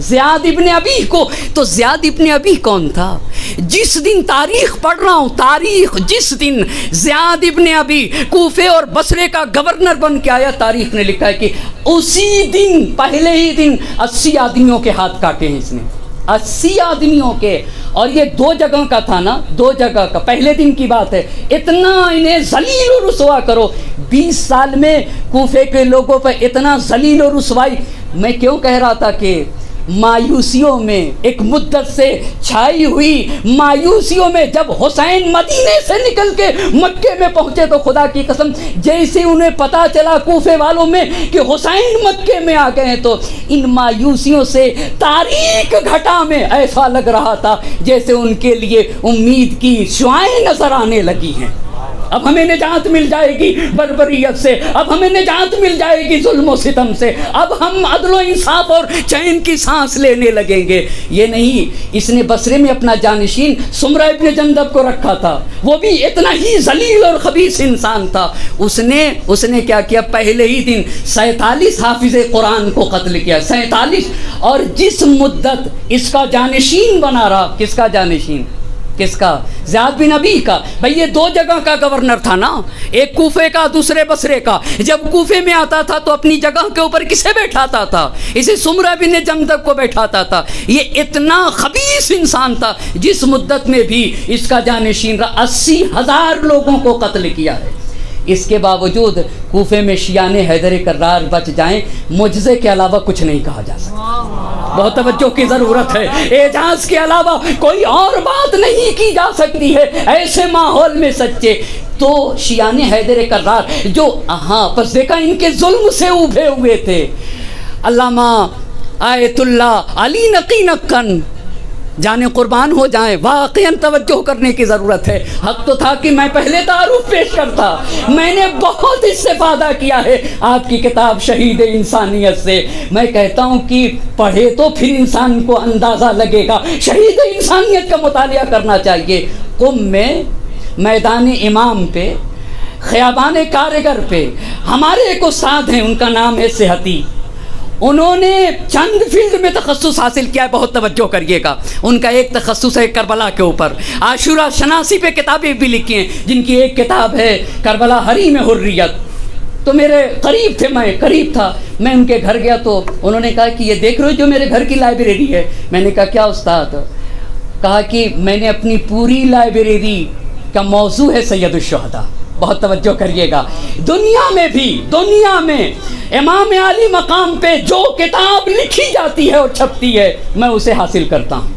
A: زیاد ابن ابی کو۔ تو زیاد ابن ابی کون تھا؟ جس دن تاریخ پڑھ رہا ہوں، تاریخ جس دن زیاد ابن ابی کوفے اور بصرے کا گورنر بن کے آیا، تاریخ نے لکھا ہے کہ اسی دن، پہلے ہی دن 80 آدمیوں کے ہاتھ کاٹے ہیں اس نے، 80 آدمیوں کے۔ اور یہ 2 جگہ کا تھا نا، 2 جگہ کا، پہلے دن کی بات ہے۔ اتنا انہیں ذلیل و رسوا کرو، 20 سال میں کوفے کے لوگوں پر اتنا ذلیل و رسوائی۔ میں کیوں کہہ رہا تھا کہ مایوسیوں میں، ایک مدت سے چھائی ہوئی مایوسیوں میں، جب حسین مدینے سے نکل کے مکے میں پہنچے تو خدا کی قسم جیسے انہیں پتا چلا کوفے والوں میں کہ حسین مکے میں آ گئے ہیں، تو ان مایوسیوں سے تاریک گھٹا میں ایسا لگ رہا تھا جیسے ان کے لیے امید کی شعائیں نظر آنے لگی ہیں۔ اب ہمیں نجات مل جائے گی بربریت سے، اب ہمیں نجات مل جائے گی ظلم و ستم سے، اب ہم عدل و انصاف اور چین کی سانس لینے لگیں گے۔ یہ نہیں، اس نے بصرے میں اپنا جانشین سمرہ ابن جندب کو رکھا تھا، وہ بھی اتنا ہی ذلیل اور خبیث انسان تھا۔ اس نے کیا کیا؟ پہلے ہی دن 47 حافظ قرآن کو قتل کیا، 47۔ اور جس مدت اس کا جانشین بنا رہا، کس کا جانشین؟ کس کا؟ زیاد بن ابی کا. بھئی یہ دو جگہ کا گورنر تھا نا، ایک کوفے کا دوسرے بصرے کا. جب کوفے میں آتا تھا تو اپنی جگہ کے اوپر کسے بیٹھاتا تھا؟ اسے سمرہ بن جندب کو بیٹھاتا تھا. یہ اتنا خبیث انسان تھا، جس مدت میں بھی اس کا جانشین رہا 80,000 لوگوں کو قتل کیا ہے. اس کے باوجود کوفے میں شیعان حیدر کرار بچ جائیں، معجزے کے علاوہ کچھ نہیں کہا جا سکتا. بہت توجہ کی ضرورت ہے. اعجاز کے علاوہ کوئی اور بات نہیں کی جا سکتی ہے ایسے ماحول میں سچے. تو شیعان حیدر کرار جو پس دیکھا ان کے ظلم سے ابھے ہوئے تھے. علامہ آیت اللہ علی نقی نقن جانے قربان ہو جائیں، واقعاً توجہ کرنے کی ضرورت ہے. حق تو تھا کہ میں پہلے تعارف پیش کرتا. میں نے بہت استفادہ کیا ہے آپ کی کتاب شہید انسانیت سے. میں کہتا ہوں کہ پڑھے تو پھر انسان کو اندازہ لگے گا. شہید انسانیت کا مطالعہ کرنا چاہیے. قم میں میدان امام پہ، خیابان کارگر پہ ہمارے ایک استاد ہیں، ان کا نام ہے صحتی. انہوں نے چند فیلڈ میں تخصص حاصل کیا ہے، بہت توجہ کریے گا. ان کا ایک تخصص ہے کربلا کے اوپر. عاشورہ شناسی پہ کتابیں بھی لکھی ہیں، جن کی ایک کتاب ہے کربلا حریم حریت. تو میرے قریب تھے، میں قریب تھا. میں ان کے گھر گیا تو انہوں نے کہا کہ یہ دیکھ رہے ہو جو میرے گھر کی لائبریری ہے؟ میں نے کہا کیا استاد؟ کہا کہ میں نے اپنی پوری لائبریری کا موضوع ہے سید الشہداء. بہت توجہ کریے گا. دنیا میں امام علی مقام پہ جو کتاب لکھی جاتی ہے اور چھپتی ہے، میں اسے حاصل کرتا ہوں.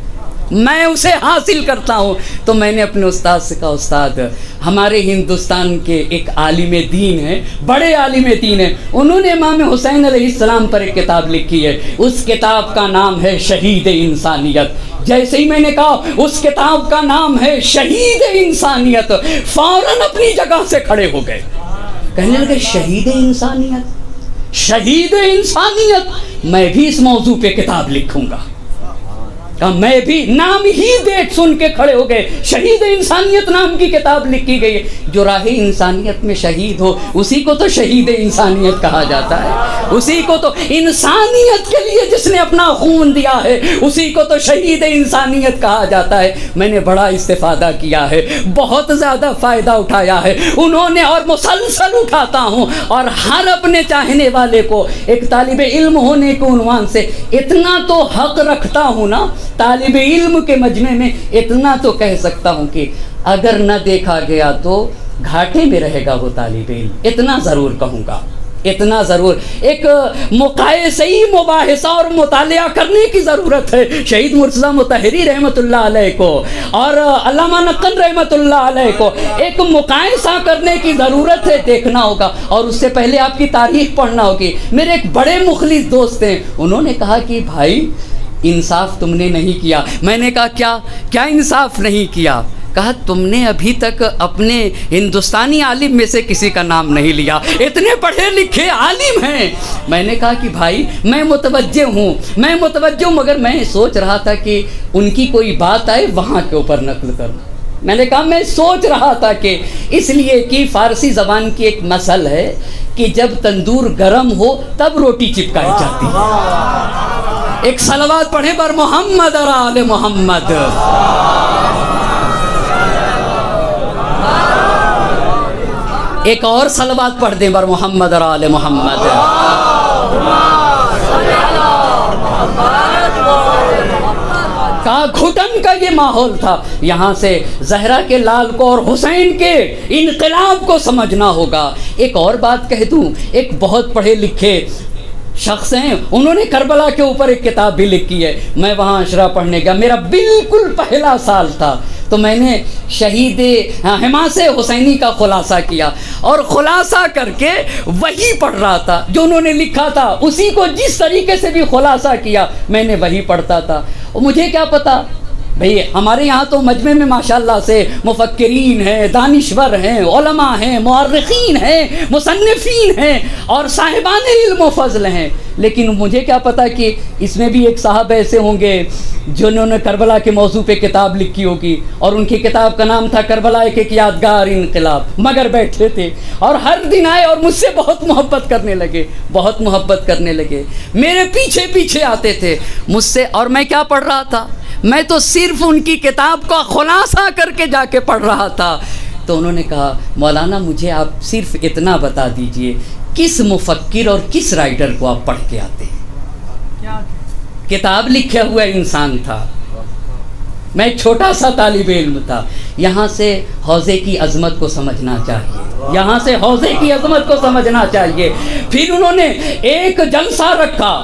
A: تو میں نے اپنے استاد سے کہا استاد ہمارے ہندوستان کے ایک عالم دین ہیں، بڑے عالم دین ہیں، انہوں نے امام حسین علیہ السلام پر ایک کتاب لکھی ہے. اس کتاب کا نام ہے شہید انسانیت. جیسے ہی میں نے کہا اس کتاب کا نام ہے شہید انسانیت، فوراً اپنی جگہ سے کھڑے ہو گئے. کہنے لگے شہید انسانیت، میں بھی اس موضوع پہ کتاب لکھوں گا. میں بھی نام ہی دیکھ سن کے کھڑے ہو گئے. شہید انسانیت نام کی کتاب لکھی گئی. جو راہ انسانیت میں شہید ہو اسی کو تو شہید انسانیت کہا جاتا ہے. اسی کو تو انسانیت کے لیے جس نے اپنا خون دیا ہے اسی کو تو شہید انسانیت کہا جاتا ہے. میں نے بڑا استفادہ کیا ہے، بہت زیادہ فائدہ اٹھایا ہے انہوں نے، اور مسلسل اٹھاتا ہوں. اور ہر اپنے چاہنے والے کو ایک طالب علم ہونے کے عنوان سے اتنا تو حق رکھتا ہوں نا، طالب علم کے مجمع میں اتنا تو کہہ سکتا ہوں کہ اگر نہ دیکھا گیا تو گھاٹے میں رہے گا وہ طالب علم. اتنا ضرور کہوں گا، اتنا ضرور. ایک مقایسئی مباحثہ اور مطالعہ کرنے کی ضرورت ہے. شہید مرتضیٰ مطہری رحمۃ اللہ علیہ کو اور علامہ نقن رحمۃ اللہ علیہ کو ایک مقایسہ کرنے کی ضرورت ہے. دیکھنا ہوگا اور اس سے پہلے آپ کی تاریخ پڑھنا ہوگی. میرے ایک بڑے مخلص دوست ہیں، انہوں نے کہا کہ بھائی انصاف تم نے نہیں کیا. میں نے کہا کیا انصاف نہیں کیا؟ کہا تم نے ابھی تک اپنے ہندوستانی عالم میں سے کسی کا نام نہیں لیا، اتنے پڑھے لکھے عالم ہیں. میں نے کہا کہ بھائی میں متوجہ ہوں مگر میں سوچ رہا تھا کہ ان کی کوئی بات آئے وہاں کے اوپر نقل کروں. میں نے کہا میں سوچ رہا تھا کہ اس لیے کہ فارسی زبان کی ایک مثل ہے کہ جب تندور گرم ہو تب روٹی چپکائی جاتی ہے. ایک صلوات پڑھیں بر محمد اور آل محمد. ایک اور صلوات پڑھ دیں بر محمد اور آل محمد. کا گھٹن کا یہ ماحول تھا. یہاں سے زہرا کے لال کو اور حسین کے انقلاب کو سمجھنا ہوگا. ایک اور بات کہہ دوں، ایک بہت پڑھے لکھے شخص ہیں، انہوں نے کربلا کے اوپر ایک کتاب بھی لکھی ہے. میں وہاں اشرا پڑھنے گیا، میرا بالکل پہلا سال تھا، تو میں نے شہید حماس حسینی کا خلاصہ کیا اور خلاصہ کر کے وہی پڑھ رہا تھا جو انہوں نے لکھا تھا. اسی کو جس طریقے سے بھی خلاصہ کیا میں نے وہی پڑھتا تھا. اور مجھے کیا پتا بھئی ہمارے یہاں تو مجمع میں ماشاءاللہ سے مفکرین ہیں، دانشور ہیں، علماء ہیں، مؤرخین ہیں، مصنفین ہیں اور صاحبان علم و فضل ہیں، لیکن مجھے کیا پتا کہ اس میں بھی ایک صاحب ایسے ہوں گے جنہوں نے کربلا کے موضوع پہ کتاب لکھی ہوگی اور ان کی کتاب کا نام تھا کربلا ایک یادگار انقلاب. مگر بیٹھے تھے اور ہر دن آئے اور مجھ سے بہت محبت کرنے لگے، میرے پیچھے آتے تھے مجھ سے. اور میں کیا پڑھ رہا تھا؟ میں تو صرف ان کی کتاب کا خلاصہ کر کے جا کے پڑھ رہا تھا۔ تو انہوں نے کہا مولانا مجھے آپ صرف اتنا بتا دیجئے کس مفکر اور کس رائٹر کو آپ پڑھ کے آتے ہیں؟ کتاب لکھا ہوا انسان تھا، میں ایک چھوٹا سا طالب علم تھا۔ یہاں سے حوضے کی عظمت کو سمجھنا چاہیے، یہاں سے حوضے کی عظمت کو سمجھنا چاہیے۔ پھر انہوں نے ایک جلسہ رکھا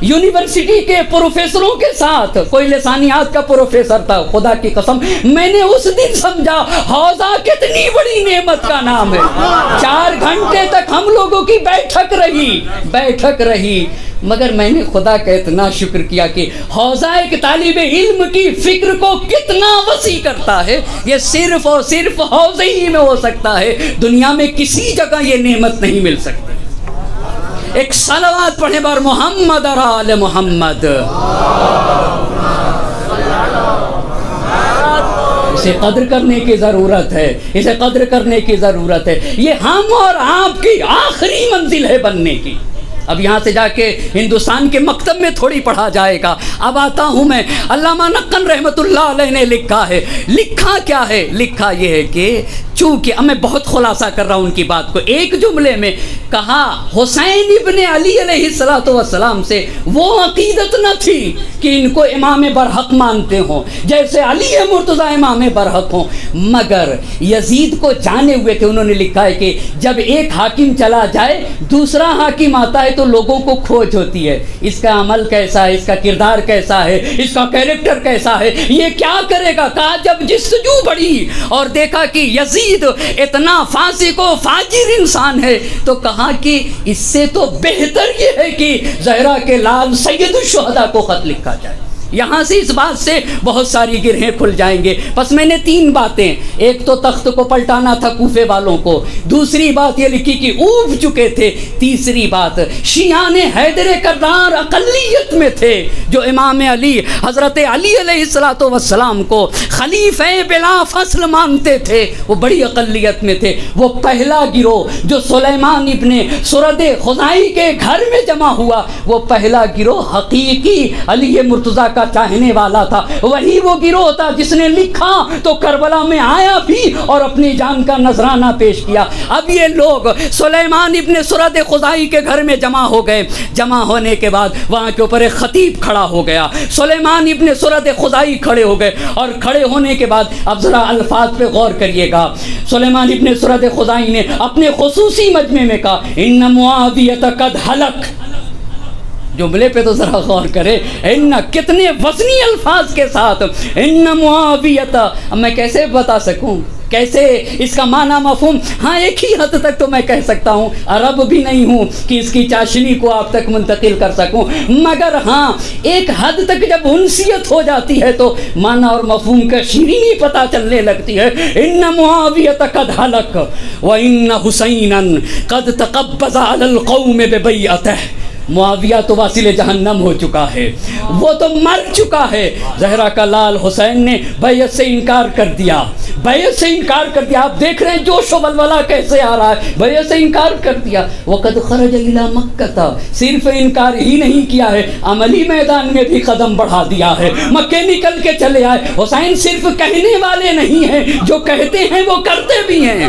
A: یونیورسٹی کے پروفیسروں کے ساتھ، کوئی لسانیات کا پروفیسر تھا، خدا کی قسم میں نے اس دن سمجھا حوضہ کتنی بڑی نعمت کا نام ہے۔ 4 گھنٹے تک ہم لوگوں کی بیٹھک رہی، مگر میں نے خدا کا اتنا شکر کیا کہ حوضہ ایک طالب علم کی فکر کو کتنا وسیع کرتا ہے۔ یہ صرف اور صرف حوضے ہی میں ہو سکتا ہے، دنیا میں کسی جگہ یہ نعمت نہیں مل سکتی۔ ایک صلوات پڑھیں بار محمد اور آل محمد۔ اسے قدر کرنے کی ضرورت ہے، اسے قدر کرنے کی ضرورت ہے۔ یہ ہم اور آپ کی آخری منزل ہے بننے کی۔ اب یہاں سے جا کے ہندوستان کے مکتب میں تھوڑی پڑھا جائے گا۔ اب آتا ہوں میں، علامہ نقن رحمۃ اللہ علیہ نے لکھا ہے۔ لکھا کیا ہے؟ لکھا یہ ہے کہ چونکہ اب میں بہت خلاصہ کر رہا ہوں ان کی بات کو، ایک جملے میں کہا حسین ابن علی علیہ السلام سے وہ عقیدت نہ تھی کہ ان کو امام برحق مانتے ہوں جیسے علی مرتضیٰ امام برحق ہوں، مگر یزید کو جانے ہوئے تھے۔ انہوں نے لکھا ہے کہ جب ایک حاکم چلا جائے دوسرا حاکم آتا ہے تو لوگوں کو کھوج ہوتی ہے، اس کا عمل کیسا ہے، اس کا کردار کیسا ہے، اس کا کیریکٹر کیسا ہے، یہ کیا کرے گا۔ کہا جب جستجو بڑھی اور دیکھا کہ یزید اتنا فاسق و فاجر انسان ہے تو کہا کہ اس سے تو بہتر یہ ہے کہ زہرا کے لال سید الشہداء کو خط لکھا جائے۔ یہاں سے اس بات سے بہت ساری گرہیں کھل جائیں گے۔ بس میں نے 3 باتیں، ایک تو تخت کو پلٹانا تھا کوفے والوں کو، دوسری بات یہ لکھی کہ اوب چکے تھے، تیسری بات شیعان حیدر کرار اقلیت میں تھے جو امام علی حضرت علی علیہ السلام کو خلیفہ بلا فصل مانتے تھے، وہ بڑی اقلیت میں تھے۔ وہ پہلا گروہ جو سلیمان ابن سرد خزائی کے گھر میں جمع ہوا، وہ پہلا گروہ حقیقی علی مرتضیٰ کا چاہنے والا تھا۔ وہی وہ گروہ تھا جس نے لکھا تو کربلا میں آیا بھی اور اپنی جان کا نذرانہ پیش کیا۔ اب یہ لوگ سلیمان ابن سرد خزائی کے گھر میں جمع ہو گئے۔ جمع ہونے کے بعد وہاں کے اوپر ایک خطیب کھڑا ہو گیا، سلیمان ابن سرد خزائی کھڑے ہو گئے، اور کھڑے ہونے کے بعد اب ذرا الفاظ پہ غور کریے گا۔ سلیمان ابن سرد خزائی نے اپنے خصوصی مجمع میں کہا ان معاویہ قد ہلک۔ جملے پہ تو ذرا غور کرے، ان کتنے وزنی الفاظ کے ساتھ ان معاویہ۔ اب میں کیسے بتا سکوں، کیسے اس کا معنی مفہوم، ہاں ایک ہی حد تک تو میں کہہ سکتا ہوں، عرب بھی نہیں ہوں کہ اس کی چاشنی کو آپ تک منتقل کر سکوں، مگر ہاں ایک حد تک جب انسیت ہو جاتی ہے تو معنی اور مفہوم کا شیرینی پتہ چلنے لگتی ہے۔ ان معاویہ قد ہلک وان حسینا قد تقبض علی القوم ببیعتہ۔ معاویہ تو واصل جہنم ہو چکا ہے، وہ تو مر چکا ہے۔ زہرا کا لال حسین نے بیعت سے انکار کر دیا، بیعت سے انکار کر دیا۔ آپ دیکھ رہے ہیں جوش و ولولہ کیسے آ رہا ہے، بیعت سے انکار کر دیا۔ وقد خرج الی مکہ، صرف انکار ہی نہیں کیا ہے، عملی میدان میں بھی قدم بڑھا دیا ہے، مکے نکل کے چلے آئے۔ حسین صرف کہنے والے نہیں ہیں، جو کہتے ہیں وہ کرتے بھی ہیں۔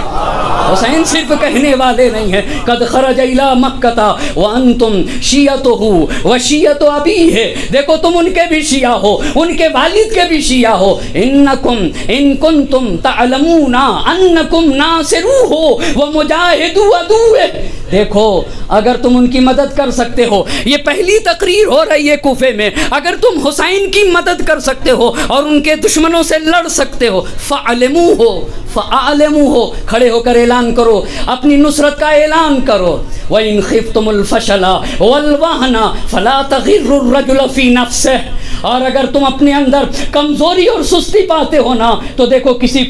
A: حسین صرف کہنے والے نہیں ہیں۔ قد خرج الی مکہ وانتم شیعتہ و شیعت ابی ہے، دیکھو تم ان کے بھی شیعہ ہو، ان کے والد کے بھی شیعہ ہو۔ انکم ان کنتم تعلمون انکم ناصروہ و مجاہدو عدوہ، دیکھو اگر تم ان کی مدد کر سکتے ہو، یہ پہلی تقریر ہو رہی ہے کوفے میں، اگر تم حسین کی مدد کر سکتے ہو اور ان کے دشمنوں سے لڑ سکتے ہو، فَأَعْلِمُوهُ، کھڑے ہو کر اعلان کرو، اپنی نصرت کا اعلان کرو۔ وَإِنْ خِفْتُمُ الْفَشَلَ وَالْوَهْنَ فَلَا تَغِرُّ الرَّجُلَ فِي نَفْسِهِ، اور اگر تم اپنے اندر کمزوری اور سستی پاتے ہو نا تو دیکھو کسی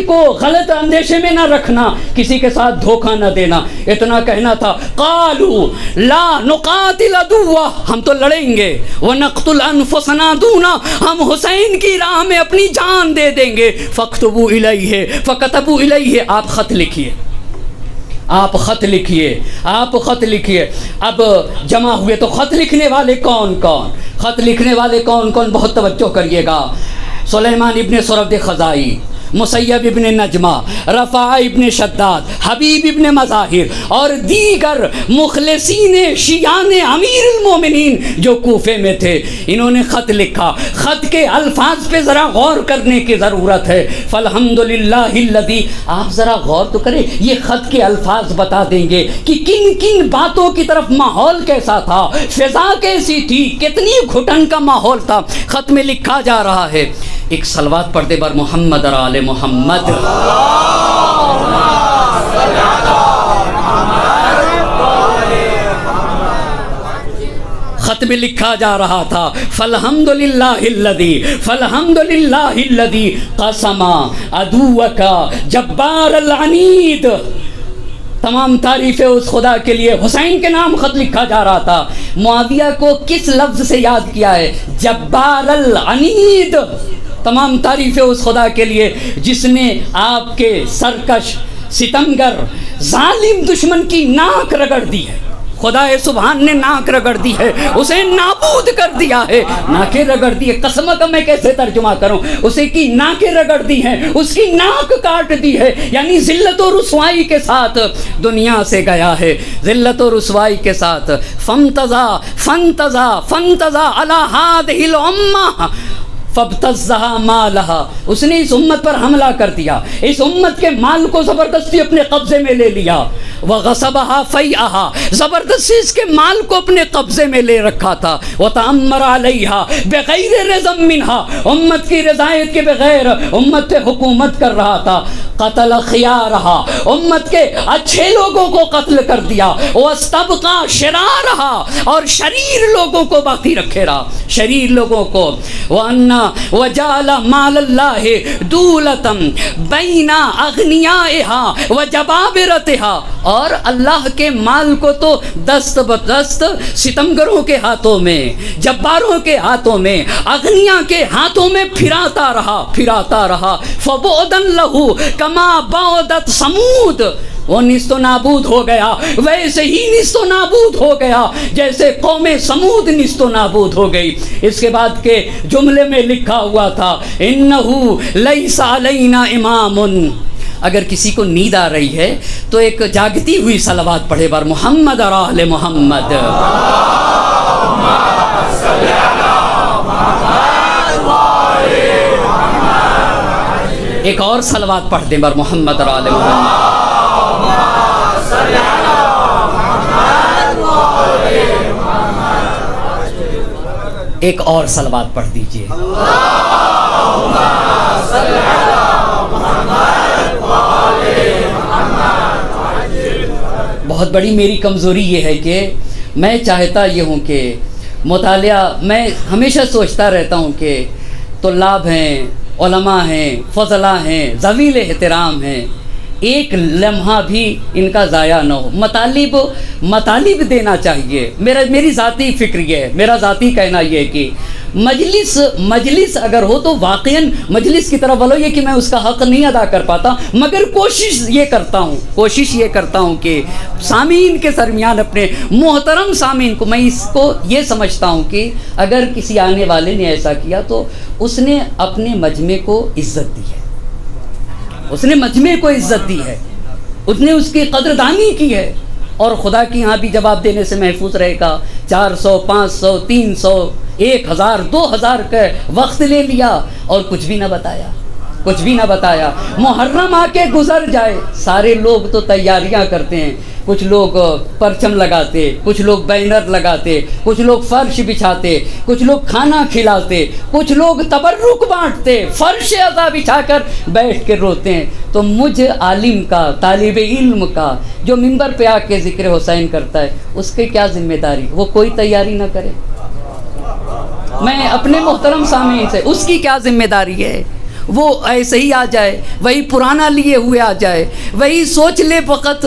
A: کو غلط اندیشے میں نہ رکھنا، کسی کے ساتھ دھوکہ نہ دینا۔ اتنا کہنا تھا، قالوا لا نقاتل عدوہ، ہم تو لڑیں گے، ونقتل انفسنا دونا، ہم حسین کی راہ میں اپنی جان دے دیں گے۔ فاکتبوا الیہ، فکتبوا الیہ، آپ خط لکھیے۔ آپ خط لکھیے، آپ خط لکھیے۔ اب جمع ہوئے تو خط لکھنے والے کون کون؟ خط لکھنے والے کون کون؟ بہت توجہ کریے گا۔ سلیمان ابن سرد خزائی، مسیب ابن نجمہ، رفاع ابن شداد، حبیب ابن مظاہر اور دیگر مخلصین شیعان امیر المومنین جو کوفے میں تھے، انہوں نے خط لکھا۔ خط کے الفاظ پہ ذرا غور کرنے کی ضرورت ہے۔ فالحمدللہ الذی، آپ ذرا غور تو کریں، یہ خط کے الفاظ بتا دیں گے کہ کن کن باتوں کی طرف ماحول کیسا تھا، فضا کیسی تھی، کتنی گھٹن کا ماحول تھا۔ خط میں لکھا جا رہا ہے، ایک صلوات پڑھ دے بر محمد اور آل محمد۔ خط میں لکھا جا رہا تھا فالحمدللہ الذی قسم عدوک جبار العنید، تمام تعریفیں اس خدا کے لیے۔ حسین کے نام خط لکھا جا رہا تھا۔ معاویہ کو کس لفظ سے یاد کیا ہے؟ جبار العنید۔ تمام تعریفیں اس خدا کے لیے جس نے آپ کے سرکش، ستمگر، ظالم دشمن کی ناک رگڑ دی ہے۔ خدا سبحان نے ناک رگڑ دی ہے، اسے نابود کر دیا ہے۔ ناکیں رگڑ دی ہے، قسم کا میں کیسے ترجمہ کروں؟ اسے کی ناکیں رگڑ دی ہیں، اس کی ناک کاٹ دی ہے، یعنی ذلت و رسوائی کے ساتھ دنیا سے گیا ہے، ذلت و رسوائی کے ساتھ۔ فانتزا علی ہذہ الامہ فابتزھا مالہا، اس نے اس امت پر حملہ کر دیا، اس امت کے مال کو زبردستی اپنے قبضے میں لے لیا۔ وغصبہا فیئہا، زبردستی اس کے مال کو اپنے قبضے میں لے رکھا تھا۔ وتعمر علیہا بغیر رضا منہا، امت کی رضایت کے بغیر امت پہ حکومت کر رہا تھا۔ قتل خیارہا، امت کے اچھے لوگوں کو قتل کر دیا۔ واستبقى شرارہا، اور شریر لوگوں کو باقی رکھے رہا، شریر لوگوں کو۔ وجعل مال اللہ دولتا بین اغنیائہا وجبابرتہا، اور اللہ کے مال کو تو دست بدست ستمگروں کے ہاتھوں میں، جباروں کے ہاتھوں میں، اغنیاء کے ہاتھوں میں پھراتا رہا۔ فبعدا لہ کما بعدت ثمود، وہ نیست و نابود ہو گیا، ویسے ہی نیست و نابود ہو گیا جیسے قوم سمود نیست و نابود ہو گئی۔ اس کے بعد کے جملے میں لکھا ہوا تھا انہو لیس علینا امام، اگر کسی کو نیند آ رہی ہے تو ایک جاگتی ہوئی صلوات پڑھے بر محمد اور آل محمد۔ ایک اور صلوات پڑھ دیں بر محمد اور آل محمد۔ ایک اور صلوات پڑھ دیجئے۔ بہت بڑی میری کمزوری یہ ہے کہ میں چاہتا یہ ہوں کہ مطالعہ، میں ہمیشہ سوچتا رہتا ہوں کہ طلاب ہیں، علماء ہیں، فضلاء ہیں، ذویل احترام ہیں، ایک لمحہ بھی ان کا ضائع نہ ہو۔ مطالب دینا چاہیے۔ میری ذاتی فکر یہ ہے، میرا ذاتی کہنا یہ ہے کہ مجلس اگر ہو تو واقعاً مجلس کی طرف بولو، یہ کہ میں اس کا حق نہیں ادا کر پاتا، مگر کوشش یہ کرتا ہوں کہ سامعین کے درمیان، اپنے محترم سامعین کو، میں اس کو یہ سمجھتا ہوں کہ اگر کسی آنے والے نے ایسا کیا تو اس نے اپنے مجمع کو عزت دی ہے، اس نے مجمع کو عزت دی ہے، اس نے اس کی قدردانی کی ہے، اور خدا کی یہاں بھی جواب دینے سے محفوظ رہے گا۔ 400 500 300 1000 2000 کا وقت لے لیا اور کچھ بھی نہ بتایا۔ محرم آ کے گزر جائے، سارے لوگ تو تیاریاں کرتے ہیں، کچھ لوگ پرچم لگاتے، کچھ لوگ بینر لگاتے، کچھ لوگ فرش بچھاتے، کچھ لوگ کھانا کھلاتے، کچھ لوگ تبرک بانٹتے، فرش عزا بچھا کر بیٹھ کے روتے ہیں۔ تو مجھ عالم کا، طالب علم کا جو ممبر پہ آ کے ذکر حسین کرتا ہے، اس کی کیا ذمہ داری؟ وہ کوئی تیاری نہ کرے؟ میں اپنے محترم سامعین سے، اس کی کیا ذمہ داری ہے؟ وہ ایسے ہی آ جائے، وہی پرانا لیے ہوئے آ جائے، وہی سوچ لے فقط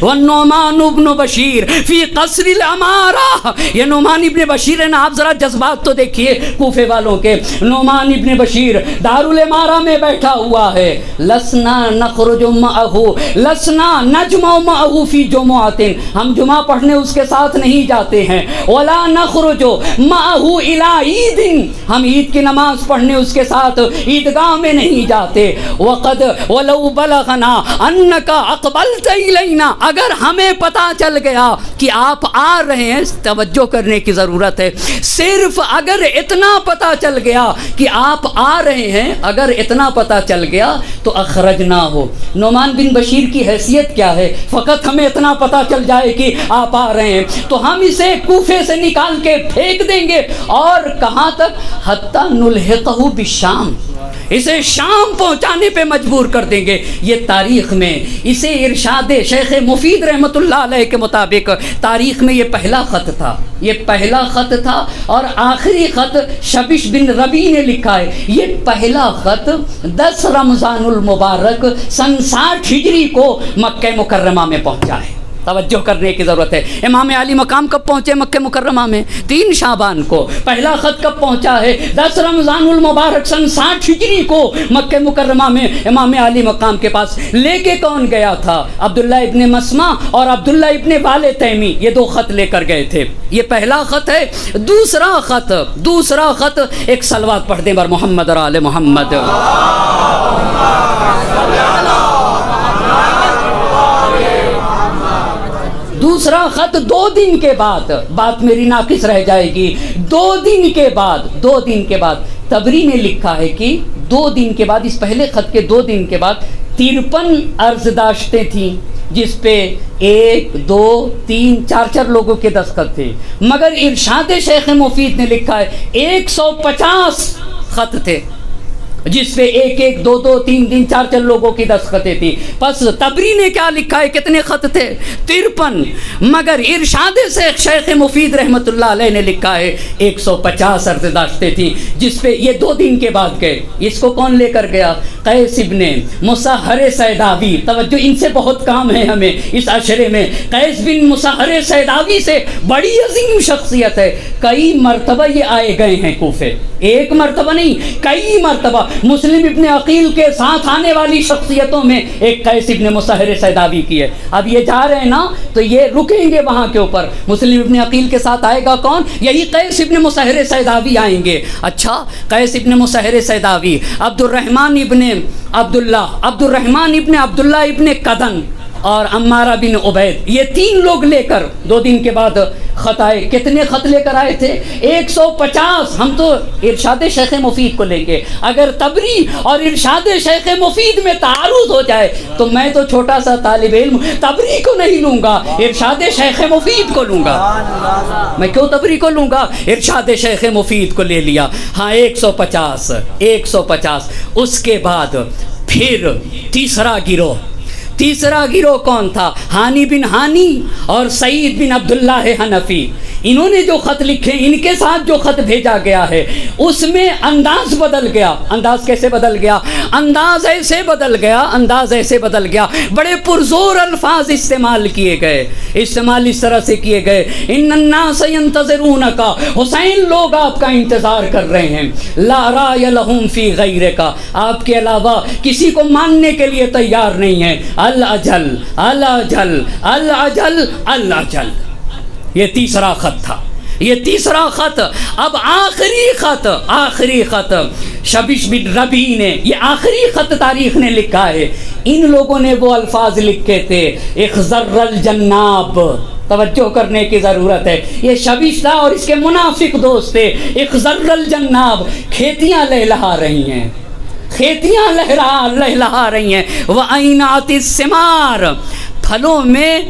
A: والنعمان ابن بشیر فی قصر الامارہ. یہ نعمان ابن بشیر ہے نا, آپ ذرا جذبات تو دیکھیے کوفے والوں کے. نعمان ابن بشیر دارالامارہ میں بیٹھا ہوا ہے. لسنا نخرج معہ لسنا نجمع معہ فی جمعۃ. ہم جمعہ پڑھنے اس کے ساتھ نہیں جاتے ہیں. ولا نخرج معہ الی عید. ہم عید کی نماز پڑھنے اس کے ساتھ عیدگاہ میں نہیں جاتے. وقد ولو بلغنا انک اقبلت الینا. اگر ہمیں پتہ چل گیا کہ آپ آ رہے ہیں, توجہ کرنے کی ضرورت ہے, صرف اگر اتنا پتہ چل گیا کہ آپ آ رہے ہیں, اگر اتنا پتہ چل گیا تو اخرجنا ہو. نعمان بن بشیر کی حیثیت کیا ہے؟ فقط ہمیں اتنا پتہ چل جائے کہ آپ آ رہے ہیں تو ہم اسے کوفے سے نکال کے پھینک دیں گے. اور کہاں تک؟ حتی نلحقہ بالشام, اسے شام پہنچانے پہ مجبور کر دیں گے. یہ تاریخ میں اسے ارشاد شیخ مفید رحمۃ اللہ علیہ کے مطابق تاریخ میں یہ پہلا خط تھا, یہ پہلا خط تھا. اور آخری خط شبش بن ربی نے لکھا ہے. یہ پہلا خط 10 رمضان المبارک سن 60 ہجری کو مکہ مکرمہ میں پہنچا ہے. توجہ کرنے کی ضرورت ہے. امام علی مقام کب پہنچے مکہ مکرمہ میں؟ 3 شعبان کو. پہلا خط کب پہنچا ہے؟ 10 رمضان المبارک سن 60 ہجری کو مکہ مکرمہ میں امام علی مقام کے پاس. لے کے کون گیا تھا؟ عبداللہ ابن مسمع اور عبداللہ ابن وال تیمی, یہ 2 خط لے کر گئے تھے. یہ پہلا خط ہے. دوسرا خط ایک صلوات پڑھ دیں بر محمد اور آل محمد. دوسرا خط 2 دن کے بعد, بات میری ناقص رہ جائے گی, 2 دن کے بعد تبری نے لکھا ہے کہ 2 دن کے بعد, اس پہلے خط کے 2 دن کے بعد 53 عرض داشتیں تھیں جس پہ 1 2 3 4 لوگوں کے دستخط تھے. مگر ارشاد شیخ مفید نے لکھا ہے 150 خط تھے جس پہ 1 1 2 2 3 3 4 لوگوں کی دستخطیں تھی. پس تبری نے کیا لکھا ہے؟ کتنے خط تھے؟ 53. مگر ارشاد شیخ مفید رحمۃ اللہ علیہ نے لکھا ہے 150 عرض داشتیں تھیں جس پہ یہ 2 دن کے بعد گئے. اس کو کون لے کر گیا؟ قیس ابن مسہر سیداوی. توجہ, ان سے بہت کام ہے ہمیں اس عشرے میں. قیس بن مسہر سیداوی سے بڑی عظیم شخصیت ہے. کئی مرتبہ یہ آئے گئے ہیں کوفے, 1 مرتبہ نہیں, کئی مرتبہ. مسلم ابن عقیل کے ساتھ آنے والی شخصیتوں میں ایک قیس ابن مسہر سیداوی کی ہے. اب یہ جا رہے ہیں نا تو یہ رکیں گے وہاں کے اوپر. مسلم ابن عقیل کے ساتھ آئے گا کون؟ یہی قیس ابن مسہر سیداوی آئیں گے. اچھا, قیس ابن مسہر سیداوی, عبد الرحمن ابن عبداللہ ابن قدن اور عمارہ بن عبید, یہ 3 لوگ لے کر 2 دن کے بعد خط آئے. کتنے خط لے کر آئے تھے؟ 150. ہم تو ارشاد شیخ مفید کو لیں گے. اگر تبری اور ارشاد شیخ مفید میں تعارض ہو جائے تو میں تو چھوٹا سا طالب علم تبری کو نہیں لوں گا, ارشاد شیخ مفید کو لوں گا. میں کیوں تبری کو لوں گا؟ ارشاد شیخ مفید کو لے لیا. ہاں 150. اس کے بعد پھر تیسرا گروہ کون تھا؟ ہانی بن ہانی اور سعید بن عبداللہ حنفی. انہوں نے جو خط لکھے, ان کے ساتھ جو خط بھیجا گیا ہے اس میں انداز بدل گیا. انداز کیسے بدل گیا؟ انداز ایسے بدل گیا, بڑے پرزور الفاظ استعمال اس طرح سے کیے گئے. ان الناس ينتظرونک, حسین لوگ آپ کا انتظار کر رہے ہیں. لا رائے لہم فی غیرک, آپ کے علاوہ کسی کو ماننے کے لیے تیار نہیں ہے. الاجل الاجل الاجل الاجل. یہ تیسرا خط تھا. اب آخری خط شبش بن ربی نے, یہ آخری خط تاریخ نے لکھا ہے. ان لوگوں نے وہ الفاظ لکھے تھے اخضر الجناب. توجہ کرنے کی ضرورت ہے. یہ شبش تھا اور اس کے منافق دوست تھے. اخضر الجناب, کھیتیاں لہلہا رہی ہیں, لہلہا رہی ہیں. وَعَيْنَاتِ الثِّمَارِ, پھلوں میں,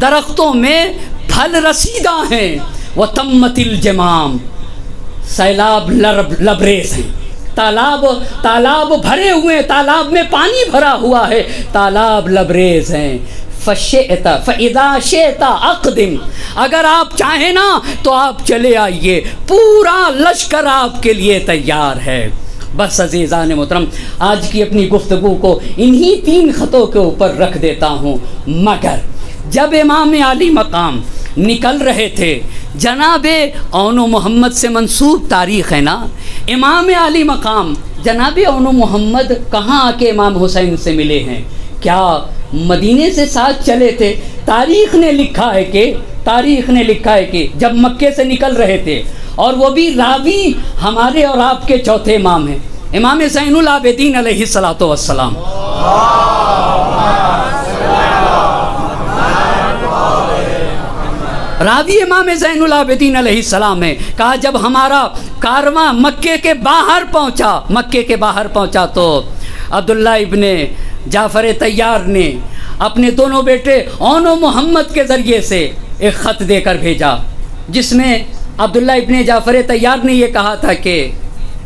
A: درختوں میں پھل رسیدہ ہیں. وَتَمَّتِ الْجَمَامِ, سیلاب لبریز ہیں. تالاب بھرے ہوئے, تالاب میں پانی بھرا ہوا ہے, تالاب لبریز ہیں. فَإِذَا شِئْتَ أَقْدِمْ, اگر آپ چاہیں نا تو آپ چلے آئیے, پورا لشکر آپ کے لیے تیار ہے. بس عزیزان محترم، آج کی اپنی گفتگو کو انہی 3 خطوں کے اوپر رکھ دیتا ہوں۔ مگر جب امام علی مقام نکل رہے تھے، جناب اون و محمد سے منسوب تاریخ ہے نا، امام علی مقام جناب اون و محمد کہاں آ کے امام حسین سے ملے ہیں؟ کیا مدینے سے ساتھ چلے تھے؟ تاریخ نے لکھا ہے کہ جب مکے سے نکل رہے تھے، اور وہ بھی راوی ہمارے اور آپ کے چوتھے امام ہیں، امام زین العابدین علیہ الصلوۃ والسلام۔ راوی امام زین العابدین علیہ السلام ہے۔ کہا جب ہمارا کارواں مکے کے باہر پہنچا تو عبداللہ ابن جعفر طیار نے اپنے دونوں بیٹے اون و محمد کے ذریعے سے ایک خط دے کر بھیجا، جس میں عبداللہ ابن جعفر طیار نے یہ کہا تھا کہ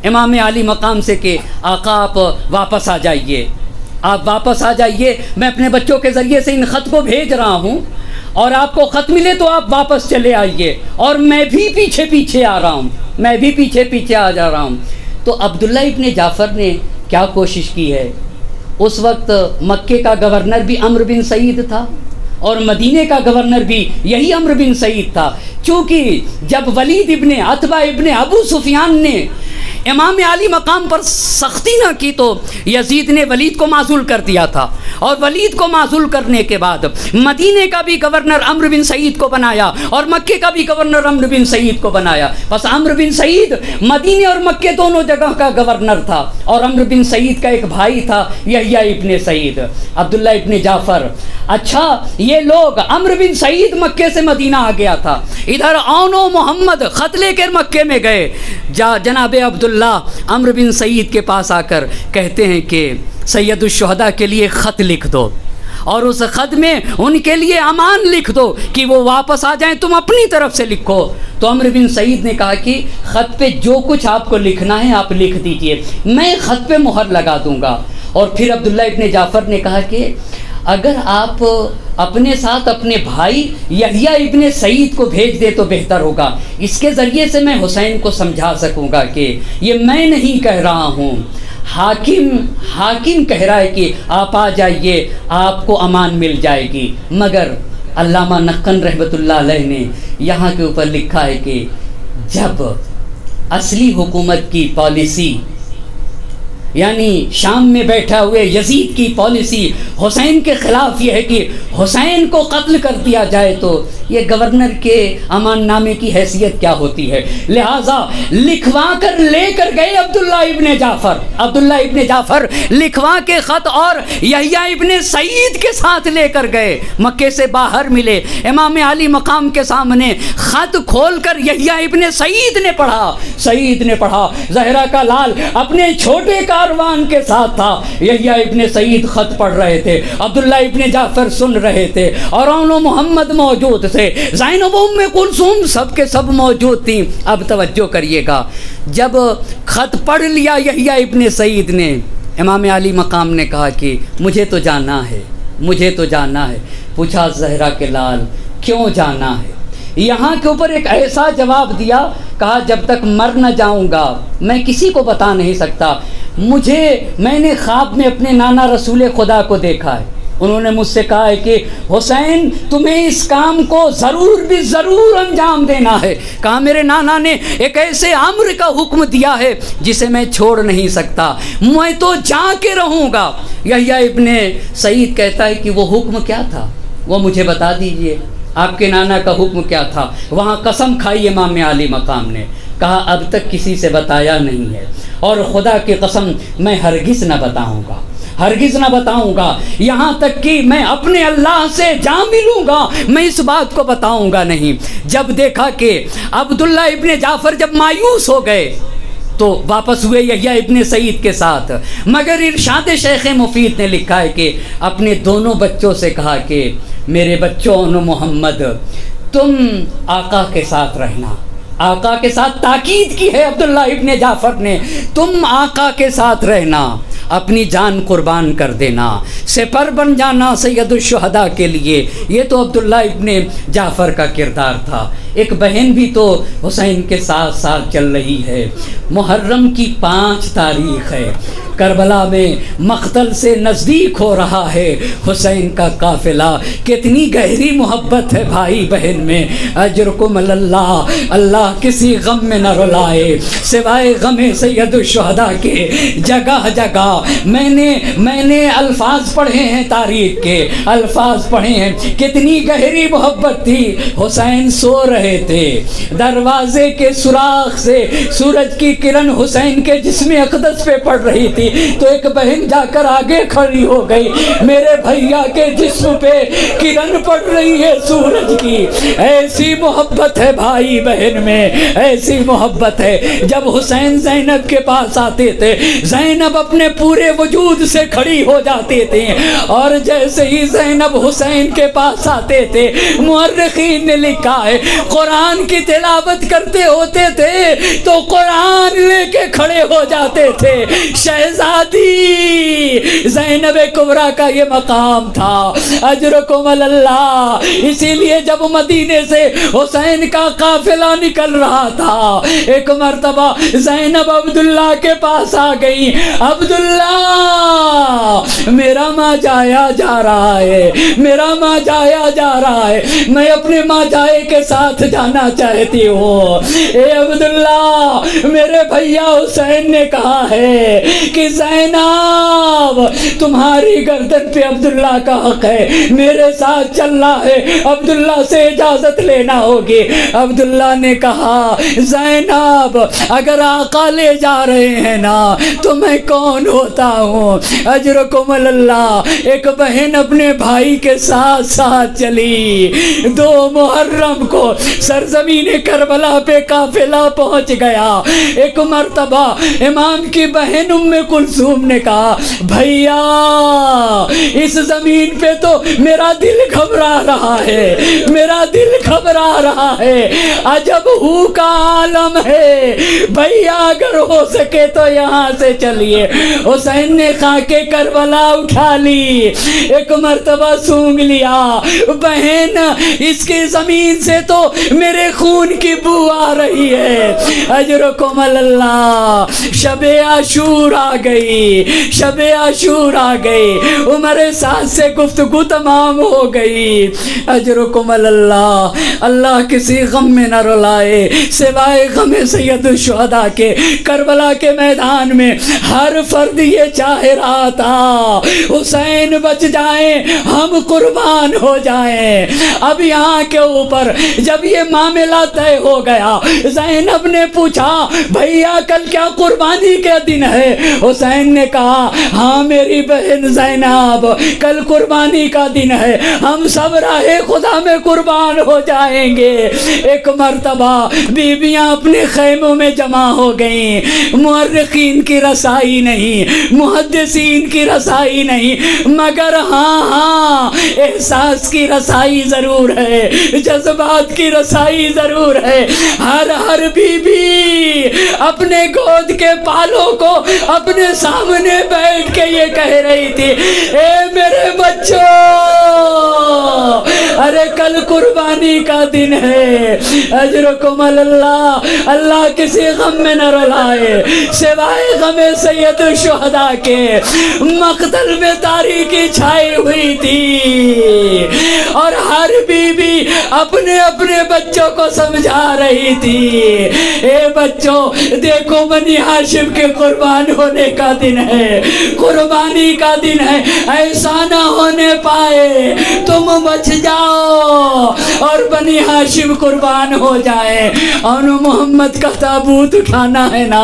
A: امام علی مقام سے کہ آقا آپ واپس آ جائیے، میں اپنے بچوں کے ذریعے سے ان خط کو بھیج رہا ہوں، اور آپ کو خط ملے تو آپ واپس چلے آئیے، اور میں بھی پیچھے آ جا رہا ہوں۔ تو عبداللہ ابن جعفر نے کیا کوشش کی ہے؟ اس وقت مکے کا گورنر بھی عمرو بن سعید تھا، اور مدینے کا گورنر بھی یہی عمرو بن سعید تھا۔ چونکہ جب ولید ابن عتبہ ابن ابو سفیان نے امام علی مقام پر سختی نہ کی تو یزید نے ولید کو معزول کر دیا تھا، اور ولید کو معزول کرنے کے بعد مدینے کا بھی گورنر عمرو بن سعید کو بنایا، اور مکے کا بھی گورنر عمرو بن سعید کو بنایا۔ بس عمرو بن سعید مدینے اور مکے دونوں جگہ کا گورنر تھا، اور عمرو بن سعید کا ایک بھائی تھا یحییٰ ابن سعید، عبداللہ ابن جعفر۔ اچھا، یہ لوگ عمرو بن سعید مکے سے مدینہ آ گیا تھا، ادھر اون و محمد خط لے کر مکے میں گئے۔ جناب عبداللہ عمرو بن سعید کے پاس آ کر کہتے ہیں کہ سید الشہداء کے لیے خط لکھ دو، اور اس خط میں ان کے لیے امان لکھ دو کہ وہ واپس آ جائیں، تم اپنی طرف سے لکھو۔ تو عمرو بن سعید نے کہا کہ خط پہ جو کچھ آپ کو لکھنا ہے آپ لکھ دیجئے، میں خط پہ مہر لگا دوں گا۔ اور پھر عبداللہ ابن جعفر نے کہا کہ اگر آپ اپنے ساتھ اپنے بھائی یحییٰ ابن سعید کو بھیج دے تو بہتر ہوگا، اس کے ذریعے سے میں حسین کو سمجھا سکوں گا کہ یہ میں نہیں کہہ رہا ہوں، حاکم کہہ رہا ہے کہ آپ آ جائیے، آپ کو امان مل جائے گی۔ مگر علامہ نقن رحمۃ اللہ علیہ نے یہاں کے اوپر لکھا ہے کہ جب اصلی حکومت کی پالیسی، یعنی شام میں بیٹھا ہوئے یزید کی پالیسی حسین کے خلاف یہ ہے کہ حسین کو قتل کر دیا جائے، تو یہ گورنر کے امان نامے کی حیثیت کیا ہوتی ہے؟ لہٰذا لکھوا کر لے کر گئے عبداللہ ابن جعفر لکھوا کے خط، اور یحییٰ ابن سعید کے ساتھ لے کر گئے، مکے سے باہر ملے، امام علی مقام کے سامنے خط کھول کر یحییٰ ابن سعید نے پڑھا، زہرا کا لال اپنے چھوٹے کاروان کے ساتھ تھا، یحییٰ ابن سعید خط پڑھ رہے تھے، عبداللہ ابن جعفر سن رہے تھے، اور اون و محمد موجود تھے، زینب ام کلثوم سب کے سب موجود تھیں۔ اب توجہ کریے گا، جب خط پڑھ لیا یحییٰ ابن سعید نے، امام علی مقام نے کہا کہ مجھے تو جانا ہے۔ پوچھا زہرا کے لال کیوں جانا ہے؟ یہاں کے اوپر ایک ایسا جواب دیا، کہا جب تک مر نہ جاؤں گا میں کسی کو بتا نہیں سکتا، میں نے خواب میں اپنے نانا رسول خدا کو دیکھا ہے، انہوں نے مجھ سے کہا ہے کہ حسین تمہیں اس کام کو ضرور انجام دینا ہے۔ کہا میرے نانا نے ایک ایسے امر کا حکم دیا ہے جسے میں چھوڑ نہیں سکتا، میں تو جا کے رہوں گا۔ یحییٰ ابن سعید کہتا ہے کہ وہ حکم کیا تھا، وہ مجھے بتا دیجئے، آپ کے نانا کا حکم کیا تھا؟ وہاں قسم کھائی امام علی مقام نے، کہا اب تک کسی سے بتایا نہیں ہے، اور خدا کی قسم میں ہرگز نہ بتاؤں گا، یہاں تک کہ میں اپنے اللہ سے جا ملوں گا میں اس بات کو بتاؤں گا نہیں۔ جب دیکھا کہ عبداللہ ابن جعفر جب مایوس ہو گئے تو واپس ہوئے یحییٰ ابن سعید کے ساتھ، مگر ارشاد شیخ مفید نے لکھا ہے کہ اپنے دونوں بچوں سے کہا کہ میرے بچوں محمد تم آقا کے ساتھ رہنا، آقا کے ساتھ تاکید کی ہے عبداللہ ابن جعفر نے، تم آقا کے ساتھ رہنا، اپنی جان قربان کر دینا، سپر بن جانا سید الشہداء کے لیے، یہ تو عبداللہ ابن جعفر کا کردار تھا۔ ایک بہن بھی تو حسین کے ساتھ ساتھ چل رہی ہے۔ محرم کی 5 تاریخ ہے، کربلا میں مقتل سے نزدیک ہو رہا ہے حسین کا قافلہ۔ کتنی گہری محبت ہے بھائی بہن میں۔ اجرکم اللہ، اللہ کسی غم میں نہ رلائے سوائے غم سید الشہداء کے۔ جگہ جگہ میں نے الفاظ پڑھے ہیں، تاریخ کے الفاظ پڑھے ہیں، کتنی گہری محبت تھی۔ حسین سو رہے تھے، دروازے کے سوراخ سے سورج کی کرن حسین کے جسم اقدس پہ پڑ رہی تھی، تو ایک بہن جا کر آگے کھڑی ہو گئی، میرے بھیا کے جسم پہ کرن پڑ رہی ہے سورج کی۔ ایسی محبت ہے بھائی بہن میں، ایسی محبت ہے۔ جب حسین زینب کے پاس آتے تھے، زینب اپنے پورے وجود سے کھڑی ہو جاتے تھے، اور جیسے ہی زینب حسین کے پاس آتے تھے، مورخین نے لکھا ہے قرآن کی تلاوت کرتے ہوتے تھے تو قرآن لے کے کھڑے ہو جاتے تھے۔ شہزادی زینب کبریٰ کا یہ مقام تھا، اجرکم اللہ۔ اسی لیے جب مدینے سے حسین کا قافلہ نکل رہا تھا، ایک مرتبہ زینب عبداللہ کے پاس آ گئی، عبداللہ میرا ماں جایا جا رہا ہے، میرا ماں جایا جا رہا ہے، میں اپنے ماں جائے کے ساتھ جانا چاہتی ہوں۔ اے عبداللہ، میرے بھیا حسین نے کہا ہے کہ زینب تمہاری گردن پہ عبداللہ کا حق ہے، میرے ساتھ چلنا ہے، عبداللہ سے اجازت لینا ہوگی۔ عبداللہ نے کہا زینب اگر آقا لے جا رہے ہیں نا تو میں کون ہوتا ہوں۔ اجرکم اللہ۔ ایک بہن اپنے بھائی کے ساتھ ساتھ چلی، 2 محرم کو سرزمین کربلا پہ قافلہ پہنچ گیا۔ ایک مرتبہ امام کی بہن ام کلثوم نے کہا بھیا اس زمین پہ تو میرا دل گھبرا رہا ہے، میرا دل گھبرا رہا ہے، عجب ہو کا عالم ہے، بھیا اگر ہو سکے تو یہاں سے چلیے۔ حسین نے خاکے کربلا اٹھا لی، ایک مرتبہ سونگ لیا، بہن اس کی زمین سے تو میرے خون کی بو آ رہی ہے۔ اجرکم اللہ۔ شب عاشور آ گئی، شب عاشور آ گئی، عمر سعد سے گفتگو تمام ہو گئی۔ اجرکم اللہ۔ اللہ کسی غم میں نہ رلائے سوائے غم سید الشہداء کے۔ کربلا کے میدان میں ہر فرد یہ چاہ رہا تھا حسین بچ جائیں، ہم قربان ہو جائیں۔ اب یہاں کے اوپر جب یہ معاملہ طے ہو گیا، زینب نے پوچھا بھیا کل کیا قربانی کے دن ہے؟ حسین نے کہا ہاں میری بہن زینب، کل قربانی کا دن ہے، ہم سب راہ خدا میں قربان ہو جائیں گے۔ ایک مرتبہ بیویاں اپنے خیموں میں جمع ہو گئیں، مورخین کی رسائی نہیں، محدثین کی رسائی نہیں، مگر ہاں احساس کی رسائی ضرور ہے، جذبات کی رسائی ضرور ہے۔ ہر بی بی اپنے گود کے بالوں کو اپنے سامنے بیٹھ کے یہ کہہ رہی تھی اے میرے بچوں، ارے کل قربانی کا دن ہے۔ اجرکم اللہ۔ اللہ کسی غم میں نہ رلائے سوائے غم سید الشہداء کے۔ مقتل میں تاریکی چھائی ہوئی تھی اور ہر بی بی اپنے اپنے بچوں کو سمجھا رہی تھی اے بچوں دیکھو بنی ہاشم کے قربان ہونے کا دن ہے، قربانی کا دن ہے، ایسا نہ ہونے پائے تم بچ جاؤ اور بنی ہاشم قربان ہو جائے۔ اور محمد کا تابوت اٹھانا ہے نا۔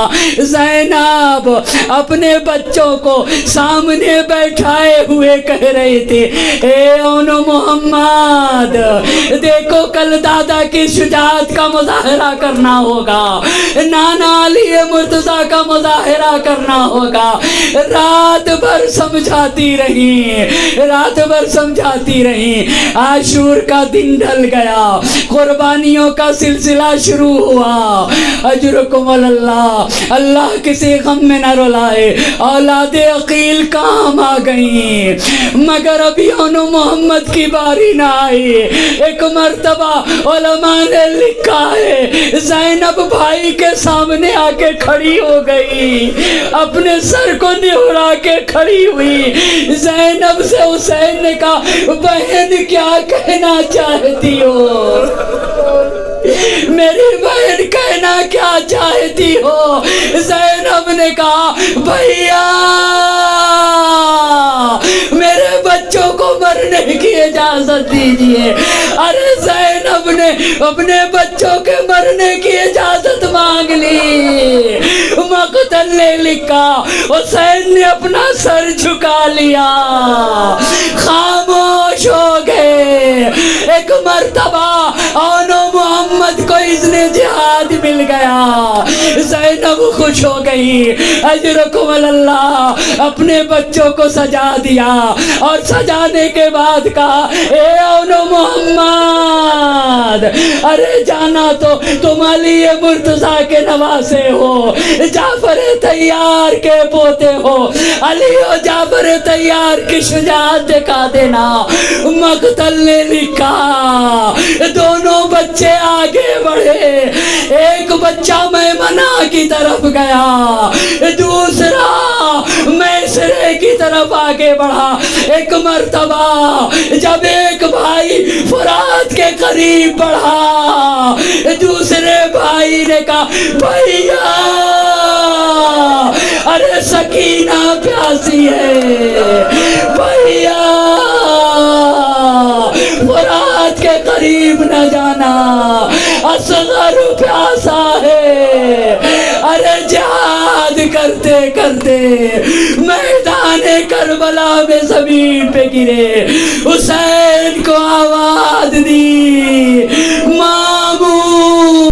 A: زینب اپنے بچوں کو سامنے بیٹھائے ہوئے کہہ رہی تھی اے اون محمد دیکھو کل دادا کی شجاعت کا مظاہرہ کرنا ہوگا، نانا علی مرتضیٰ کا مظاہرہ کرنا ہوگا۔ رات بھر سمجھاتی رہی، رات بھر سمجھاتی رہی۔ عاشور عاشور کا دن ڈھل گیا، قربانیوں کا سلسلہ شروع ہوا۔ اجرکم اللہ، اللہ کسی غم میں نہ رلائے، اولاد عقیل کام آ گئیں، مگر ابھی انو محمد کی باری نہ آئی۔ ایک مرتبہ علماء نے لکھا ہے زینب بھائی کے سامنے آ کے کھڑی ہو گئی، اپنے سر کو نہرا کے کھڑی ہوئی۔ زینب سے حسین نے کہا بہن کیا کہنا چاہتی ہو؟ میری بہن کہنا کیا چاہتی ہو؟ زینب نے کہا بھیا میرے بچوں کو مرنے کی اجازت دیجئے۔ ارے زینب نے اپنے بچوں کے مرنے کی اجازت مانگ لی۔ مقتل نے لکھا حسین نے اپنا سر جھکا لیا، خاموش ہو گئے۔ ایک مرتبہ آنو محمد کو اذن جہاد مل گیا، زینب خوش ہو گئی۔ اجرکم اللہ، اپنے بچوں کو سجا دیا اور سجانے کے بعد کہا اے آنو محمد، ارے جانا تو تم علی مرتضیٰ کے نواسے ہو، جعفر طیار کے پوتے ہو، علی و جعفر طیار کی شجاعت دکھا دینا۔ مقتل نے لکھا دونوں بچے آگے بڑھے، ایک بچہ میمنہ کی طرف گیا، دوسرا میسرے کی طرف آگے بڑھا۔ ایک مرتبہ جب ایک بھائی فرات کے قریب بڑھا، دوسرے بھائی نے کہا بھیا ارے سکینہ پیاسی ہے، بھیا فرات کے قریب نہ جانا، اصغر پیاسا ہے۔ ارے جہاد کرتے کرتے میدان کربلا میں زمین پہ گرے، حسین کو آواز دی ماموں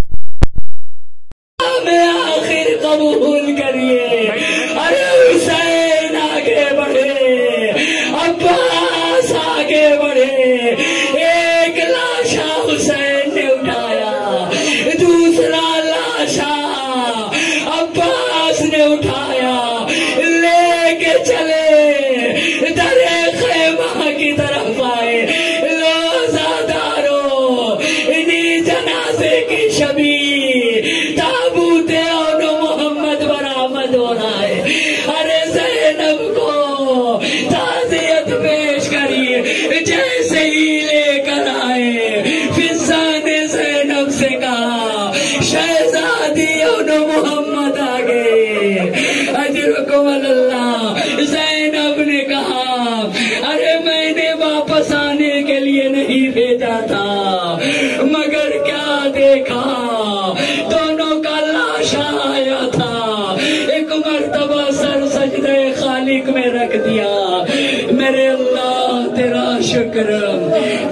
A: میں آخر قبول کریے۔ ارے حسین آگے بڑھے، عباس آگے بڑھے، ایک لاشا حسین نے اٹھایا، دوسرا لاشا عباس نے اٹھایا، لے کے چلے در خیمہ کی طرف آئے۔ روزاداروں انہی جنازے کی شبیہ تابوت آنو محمد برآمد ہو رہا ہے۔ ارے زینب کو تعزیت پیش کریے، جیسے ہی لے کر آئے فضا نے زینب سے کہا شہزادی آنو محمد آ گئے۔ اجرکم اللہ، زینب نے کہا ارے میں نے واپس آنے کے لیے نہیں بھیجا تھا، مگر کیا دیکھا دونوں کا لاشا آیا تھا، ایک مرتبہ سر سجدہ خالق میں رکھ دیا۔ میرے اللہ تیرا شکر،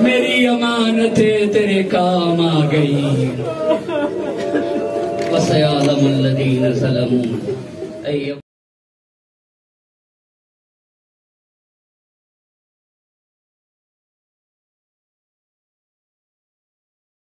A: میری امانتیں تیرے کام آ گئی۔ وَسَيَعْلَمُ الَّذِينَ ظَلَمُوا